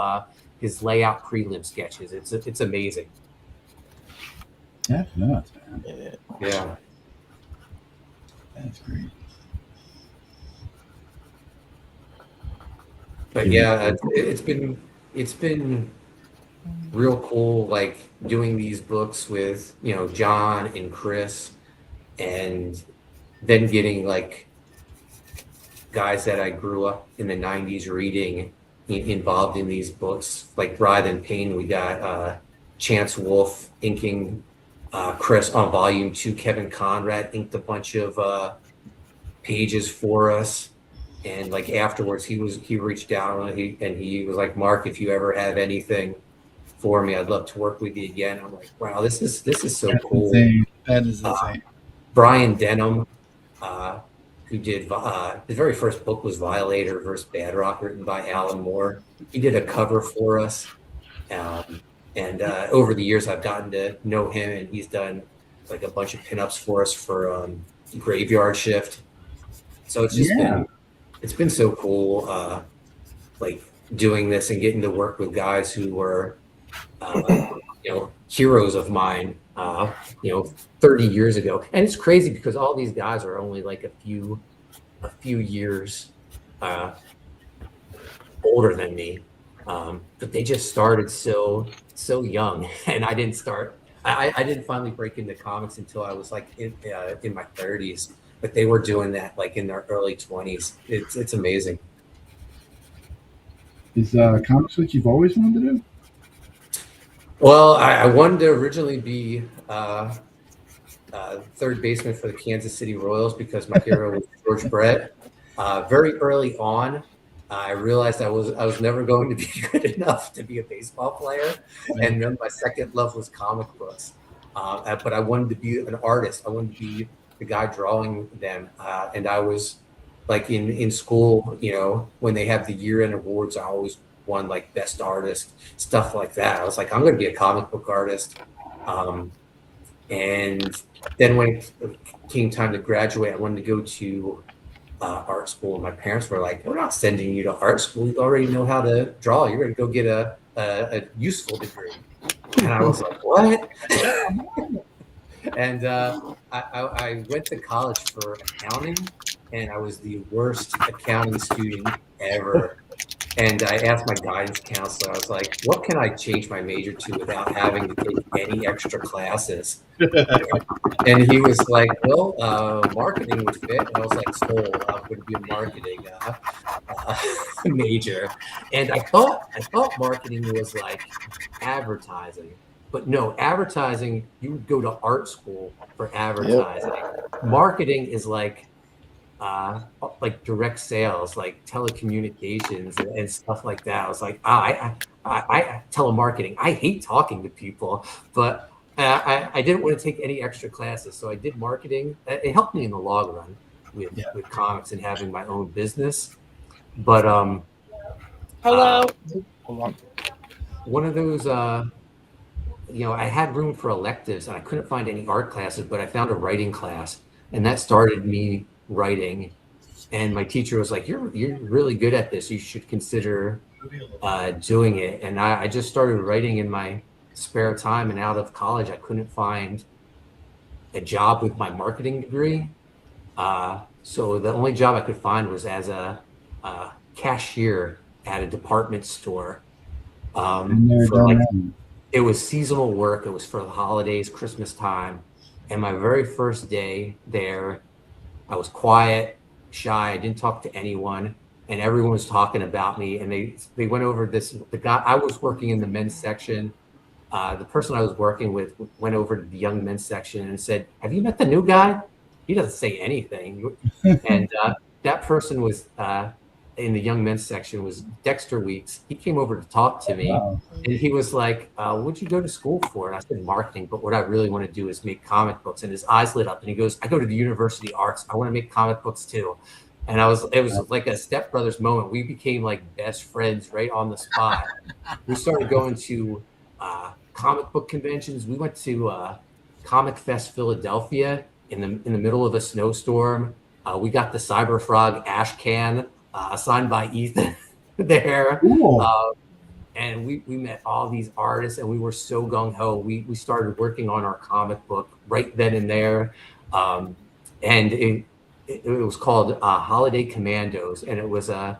his layout prelim sketches. It's amazing. That's nuts, man. Yeah. That's great. But yeah, it's been real cool, like doing these books with John and Chris, and then getting like guys that I grew up in the '90s reading involved in these books, like Writhe and Pain. We got Chance Wolfe inking Chris on Volume 2. Kevin Conrad inked a bunch of pages for us. And like afterwards, he reached out and he was like, Mark, if you ever have anything for me, I'd love to work with you again. I'm like, wow, this is so That's cool. insane. That is insane. Brian Denham, who did the very first book was Violator versus Bad Rock, written by Alan Moore. He did a cover for us, and over the years, I've gotten to know him, and he's done like a bunch of pinups for us for Graveyard Shift. So it's just been so cool, like doing this and getting to work with guys who were, heroes of mine, 30 years ago. And it's crazy because all these guys are only like a few years older than me, but they just started so young, and I didn't start. I didn't finally break into comics until I was like in my 30s. But they were doing that like in their early 20s. It's amazing. Is comics what you've always wanted to do? Well, I wanted to originally be third baseman for the Kansas City Royals because my hero was George Brett. Very early on, I realized I was never going to be good enough to be a baseball player, and then my second love was comic books. But I wanted to be an artist. I wanted to be the guy drawing them, and I was like in school, when they have the year-end awards, I always won like best artist, stuff like that. I was like, I'm going to be a comic book artist. And then when it came time to graduate, I wanted to go to art school. And my parents were like, we're not sending you to art school. You already know how to draw. You're going to go get a useful degree. And I was like, what? And I went to college for accounting, and I was the worst accounting student ever. And I asked my guidance counselor, I was like, what can I change my major to without having to take any extra classes? And he was like, well, marketing would fit. And I was like, sold. I'm going to be a marketing major. And I thought marketing was like advertising. But no, advertising, you would go to art school for advertising. Yep. Marketing is like direct sales, like telecommunications and stuff like that. I was like, I telemarketing. I hate talking to people, but I didn't want to take any extra classes, so I did marketing. It helped me in the long run with comics and having my own business. But hello, hold on. One of those. I had room for electives, and I couldn't find any art classes, but I found a writing class, and that started me writing. And my teacher was like, you're really good at this. You should consider doing it. And I just started writing in my spare time, and out of college, I couldn't find a job with my marketing degree. So the only job I could find was as a cashier at a department store. It was seasonal work. It was for the holidays, Christmas time. And my very first day there, I was quiet, shy. I didn't talk to anyone, and everyone was talking about me. And they went over this. The guy I was working in the men's section. The person I was working with went over to the young men's section and said, "Have you met the new guy? He doesn't say anything." And that person was in the young men's section was Dexter Weeks. He came over to talk to me, and he was like, what'd you go to school for? And I said, marketing, but what I really want to do is make comic books. And his eyes lit up, and he goes, I go to the University of Arts. I want to make comic books too. And it was like a stepbrothers moment. We became like best friends right on the spot. We started going to comic book conventions. We went to Comic Fest Philadelphia in the middle of a snowstorm. We got the Cyber Frog ash can signed by Ethan there. and we met all these artists, and we were so gung-ho. We started working on our comic book right then and there. And it was called Holiday Commandos, and it was a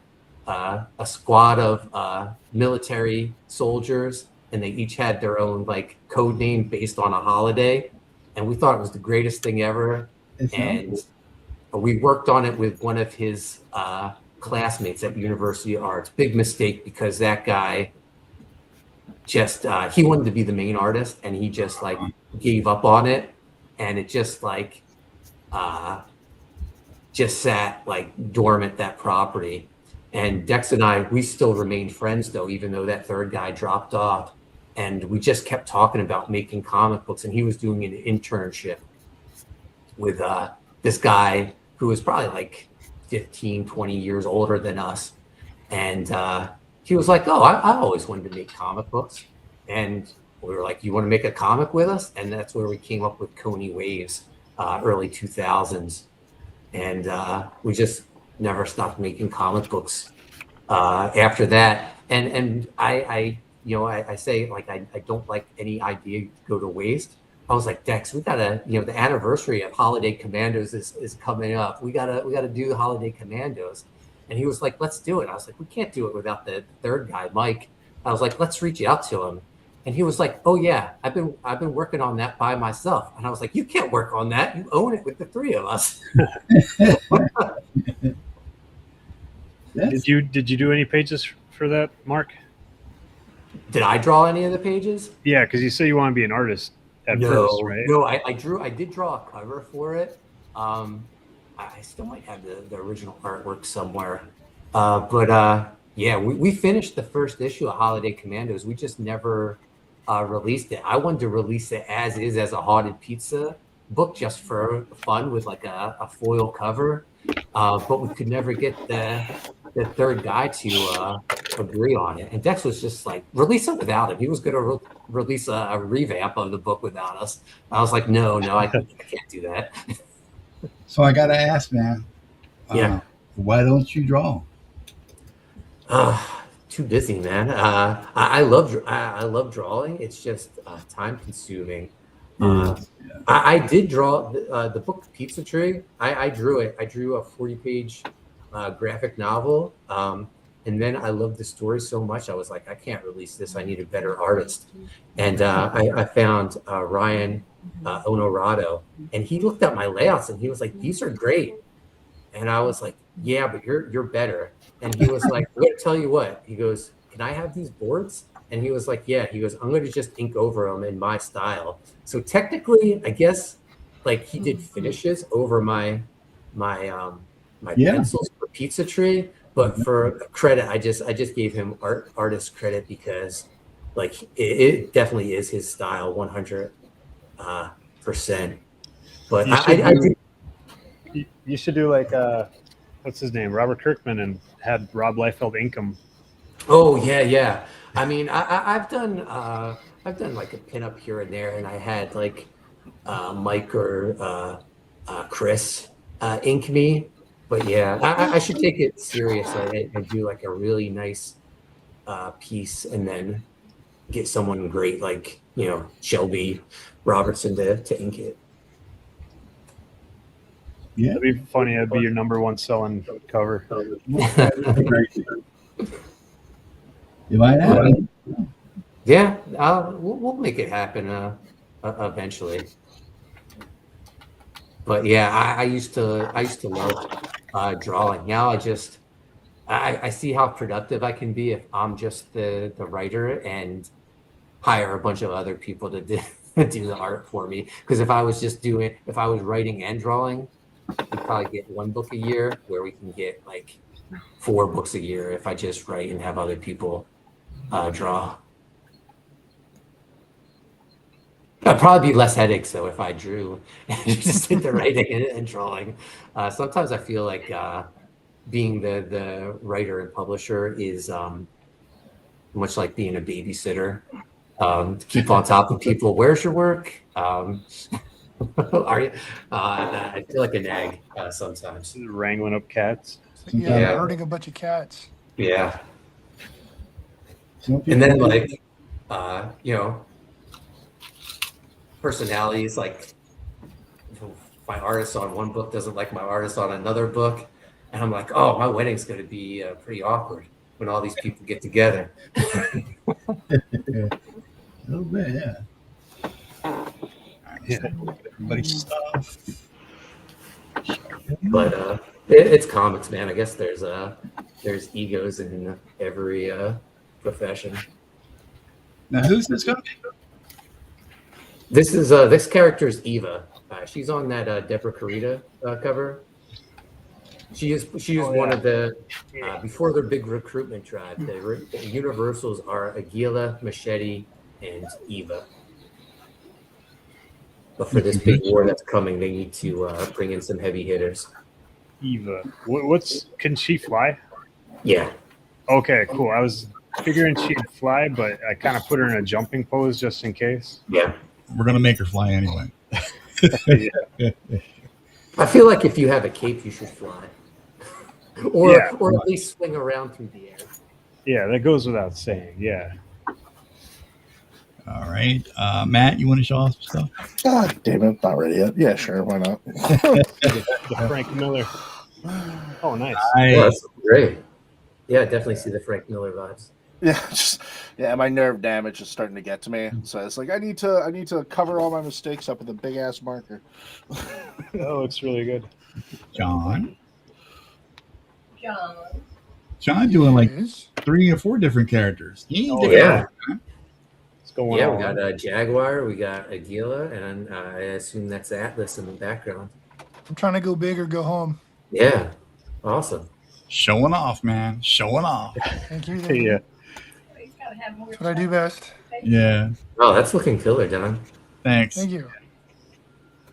squad of military soldiers, and they each had their own like code name based on a holiday, and we thought it was the greatest thing ever. And we worked on it with one of his classmates at University of Arts. Big mistake, because that guy just he wanted to be the main artist, and he just like gave up on it, and it just like just sat like dormant, that property. And Dex and I, we still remained friends though, even though that third guy dropped off. And we just kept talking about making comic books. And he was doing an internship with this guy who was probably like 15, 20 years older than us. And he was like, oh, I always wanted to make comic books. And we were like, you want to make a comic with us? And that's where we came up with Coney Waves, early 2000s. And we just never stopped making comic books after that. And I say, like, I don't like any idea to go to waste. I was like, Dex, we gotta, the anniversary of Holiday Commandos is coming up. We gotta do the Holiday Commandos. And he was like, let's do it. I was like, we can't do it without the third guy, Mike. I was like, let's reach out to him. And he was like, oh yeah, I've been working on that by myself. And I was like, you can't work on that. You own it with the three of us. Did you do any pages for that, Mark? Did I draw any of the pages? Yeah, because you say you want to be an artist at first, right? No, I did draw a cover for it. I still might have the original artwork somewhere. Yeah, we finished the first issue of Holiday Commandos. We just never released it. I wanted to release it as is, as a haunted pizza book, just for fun, with like a foil cover. But we could never get the third guy to agree on it. And Dex was just like, release it without him. He was going to release a revamp of the book without us. I was like, no, I can't do that. So I got to ask, man. Yeah. Why don't you draw? Too busy, man. I love drawing. It's just time consuming. I did draw the book Pizza Tree. I drew it. I drew a 40-page graphic novel. And then I loved the story so much, I was like, I can't release this. I need a better artist. And I found Ryan Onorado, and he looked at my layouts and he was like, these are great. And I was like, yeah, but you're better. And he was like, I'm going to tell you what. He goes, can I have these boards? And he was like, yeah. He goes, I'm going to just ink over them in my style. So technically, I guess, like, he did finishes over my pencils for Pizza Tree. But for credit, I just gave him artist credit, because like it definitely is his style, 100%. But you should do like what's his name, Robert Kirkman, and had Rob Liefeld ink him. Oh yeah. I mean, I've done like a pinup here and there, and I had like Mike or Chris ink me. But yeah, I should take it seriously and do like a really nice piece, and then get someone great like Shelby Robertson to ink it. Yeah, it'd be funny. It'd be your #1 selling cover. You might have it. Yeah, we'll make it happen eventually. But yeah, I used to love drawing. Now I see how productive I can be if I'm just the writer and hire a bunch of other people to do the art for me. Because if I was writing and drawing, we'd probably get 1 book a year, where we can get like 4 books a year if I just write and have other people draw. I'd probably be less headaches though if I drew and just did the writing and drawing. Sometimes I feel like being the writer and publisher is much like being a babysitter. To keep on top of people. Where's your work? Are you? I feel like a nag sometimes. Wrangling up cats. Yeah, herding a bunch of cats. Yeah. And then like, you know, personalities, like my artist on one book doesn't like my artist on another book. And I'm like, oh, my wedding's going to be pretty awkward when all these people get together. A little bit, yeah. Everybody's stuff. But it's comics, man. I guess there's egos in every profession. Now, who's this going to be? This character is Eva. She's on that Deborah Carita cover. She is one of the before their big recruitment drive. The Universals are Aguila, Machete, and Eva. But for this big war that's coming, they need to bring in some heavy hitters. Eva, can she fly? Yeah. Okay, cool. I was figuring she'd fly, but I kind of put her in a jumping pose just in case. Yeah. We're going to make her fly anyway. Yeah. I feel like if you have a cape, you should fly. or at least swing around through the air. Yeah, that goes without saying. Yeah. All right. Matt, you want to show off some stuff? God damn it, not ready yet. Yeah, sure, why not? The Frank Miller. Oh, nice. Oh, that's great. Yeah, I definitely see the Frank Miller vibes. Yeah, my nerve damage is starting to get to me. So it's like I need to cover all my mistakes up with a big ass marker. That looks really good. John doing like 3 or 4 different characters. Yeah. Going yeah, on. we got Jaguar, we got Aguila, and I assume that's Atlas in the background. I'm trying to go big or go home. Yeah, awesome. Showing off, man. Showing off. Thank you. Yeah. That's what I do best. Yeah. Oh, that's looking killer, Don. Thanks. Thank you.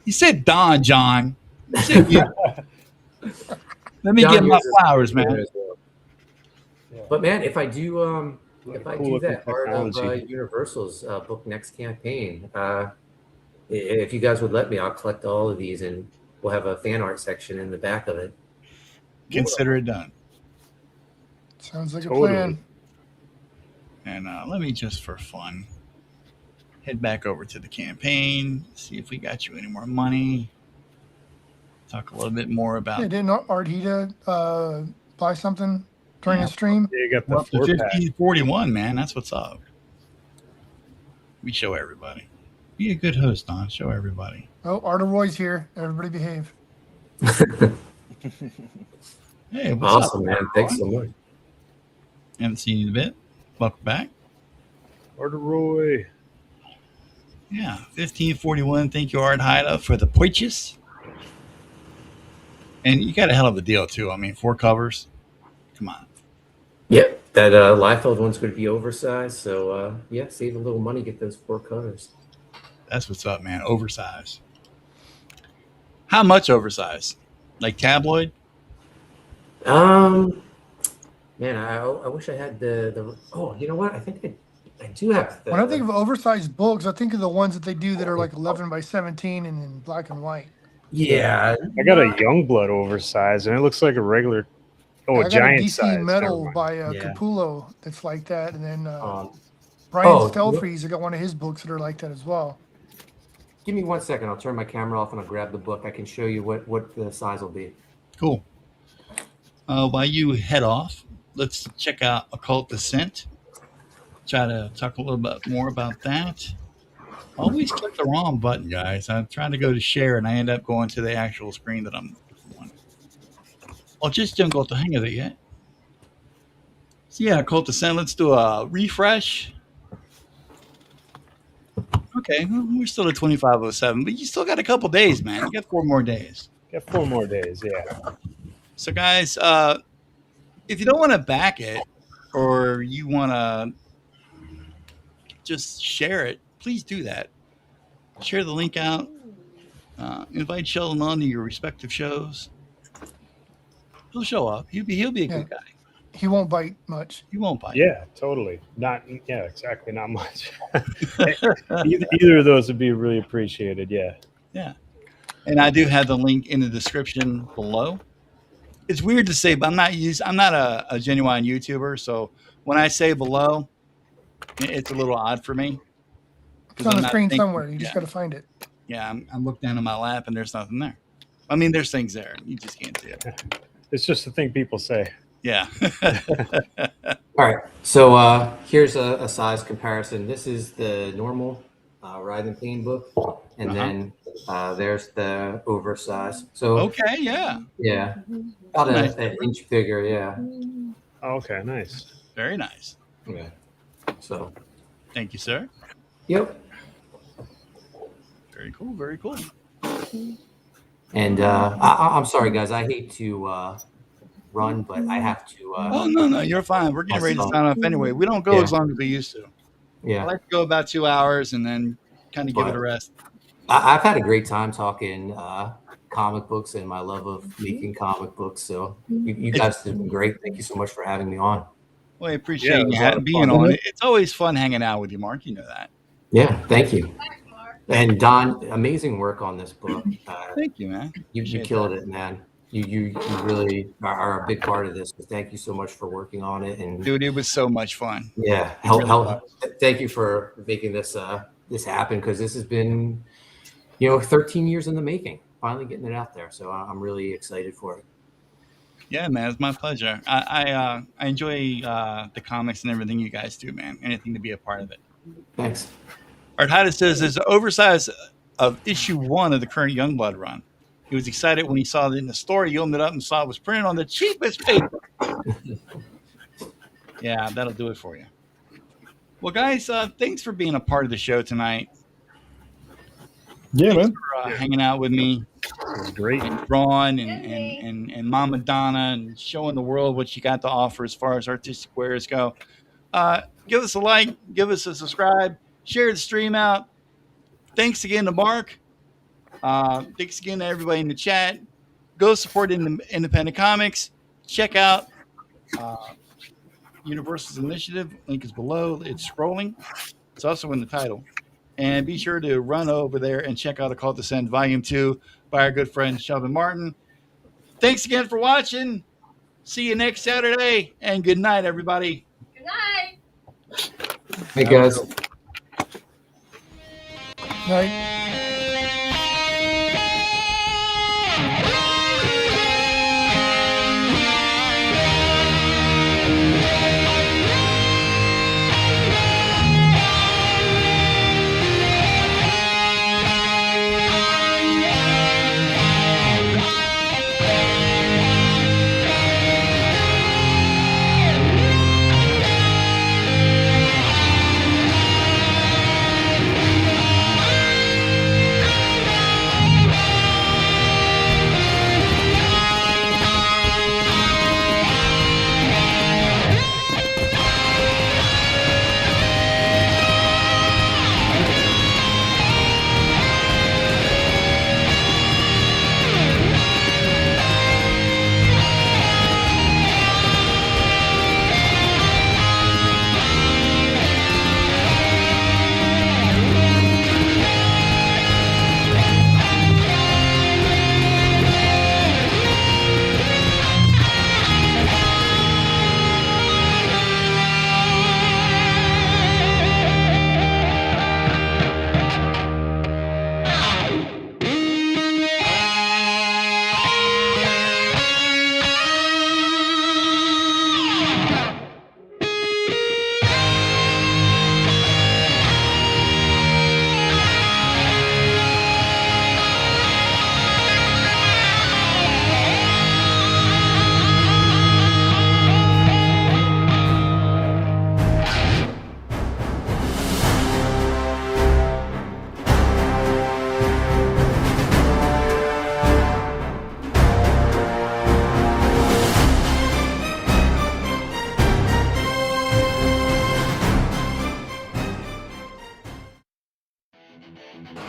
You said Don, John. You said you. Let me John get my uses flowers, man. as well. But man, if I do that art of Universal's book next campaign, if you guys would let me, I'll collect all of these and we'll have a fan art section in the back of it. Consider it done. Sounds like a plan. And let me just for fun head back over to the campaign, see if we got you any more money. Talk a little bit more about. Yeah, didn't Artita buy something during the stream? Yeah, you got the Well, 4-pack. 1541, man. That's what's up. We show everybody. Be a good host, Don. Show everybody. Oh, Arta Roy's here. Everybody behave. Hey, what's Awesome, up, man. Thanks so much. Haven't seen you in a bit. Welcome back. Arta Roy. Yeah, 1541. Thank you, Art Haida, for the purchase. And you got a hell of a deal, too. I mean, 4 covers. Come on. Yep, that Liefeld one's going to be oversized. So, yeah, save a little money, get those 4 covers. That's what's up, man. Oversized. How much oversized? Like tabloid? Man, I wish I had the. Oh, you know what? I think I do have. When I think of oversized books, I think of the ones that they do that are like 11 by 17 and in black and white. Yeah, I got a Youngblood oversized, and it looks like a regular. Oh, I got giant a DC size. Metal by Yeah. Capullo that's like that, and then Brian Stelfreeze, I got one of his books that are like that as well. Give me 1 second. I'll turn my camera off and I'll grab the book. I can show you what the size will be. Cool. While you head off, let's check out Occult Descent. Try to talk a little bit more about that. Always click the wrong button, guys. I'm trying to go to share, and I end up going to the actual screen that I'm on. Well, just don't got the hang of it yet. So yeah, Occult Descent. Let's do a refresh. Okay, we're still at 2507, but you still got a couple days, man. You got 4 more days. Got 4 more days, yeah. So, guys, if you don't want to back it or you want to just share it, please do that. Share the link out. Invite Sheldon on to your respective shows. He'll show up. He'll be a good guy. He won't bite much. He won't bite. Yeah, totally. Exactly. Not much. Either of those would be really appreciated. Yeah. Yeah. And I do have the link in the description below. It's weird to say, but I'm not a genuine YouTuber. So when I say below, It's a little odd for me. It's on the screen somewhere. You just got to find it. Yeah, I'm looking down in my lap and there's nothing there. I mean, there's things there. You just can't see it. It's just the thing people say. Yeah. All right. So here's a size comparison. This is the normal Ride and Pain book. And then there's the oversized. So okay, yeah. Yeah. About an inch bigger, yeah. Oh, okay, nice. Very nice. Okay. So thank you, sir. Yep. Very cool, very cool. And I'm sorry, guys. I hate to run, but I have to. Oh no, you're fine. We're getting ready to sign off anyway. We don't go as long as we used to. Yeah. I like to go about 2 hours and then kind of give it a rest. I've had a great time talking comic books and my love of making comic books. So you guys have been great. Thank you so much for having me on. Well, I appreciate you being on. It's always fun hanging out with you, Mark. You know that. Yeah, thank you. And Don, amazing work on this book. Thank you, man. You killed it, man. You really are a big part of this. So thank you so much for working on it. And dude, it was so much fun. Yeah, thank you for making this this happen, because this has been 13 years in the making. Finally getting it out there, so I'm really excited for it. Yeah, man, it's my pleasure. I enjoy the comics and everything you guys do, man. Anything to be a part of it. Thanks. Artida says there's an oversized of issue 1 of the current Youngblood run. He was excited when he saw it in the store. He opened it up and saw it was printed on the cheapest paper. Yeah, that'll do it for you. Well, guys, thanks for being a part of the show tonight. Yeah, thanks for hanging out with me. It was great. And Ron and Mama Donna, and showing the world what you got to offer as far as artistic wares go. Give us a like, give us a subscribe, share the stream out. Thanks again to Mark. Thanks again to everybody in the chat. Go support independent comics. Check out Universal's initiative. Link is below. It's scrolling. It's also in the title. And be sure to run over there and check out Occult Descent Volume 2 by our good friend Sheldon Martin. Thanks again for watching. See you next Saturday. And good night, everybody. Good night. Hey, guys. Night.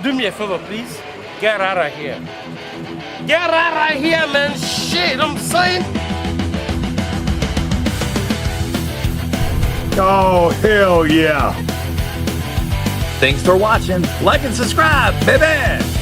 Do me a favor, please. Get out of here. Get out of here, man. Shit, I'm saying. Oh, hell yeah. Thanks for watching. Like and subscribe, baby.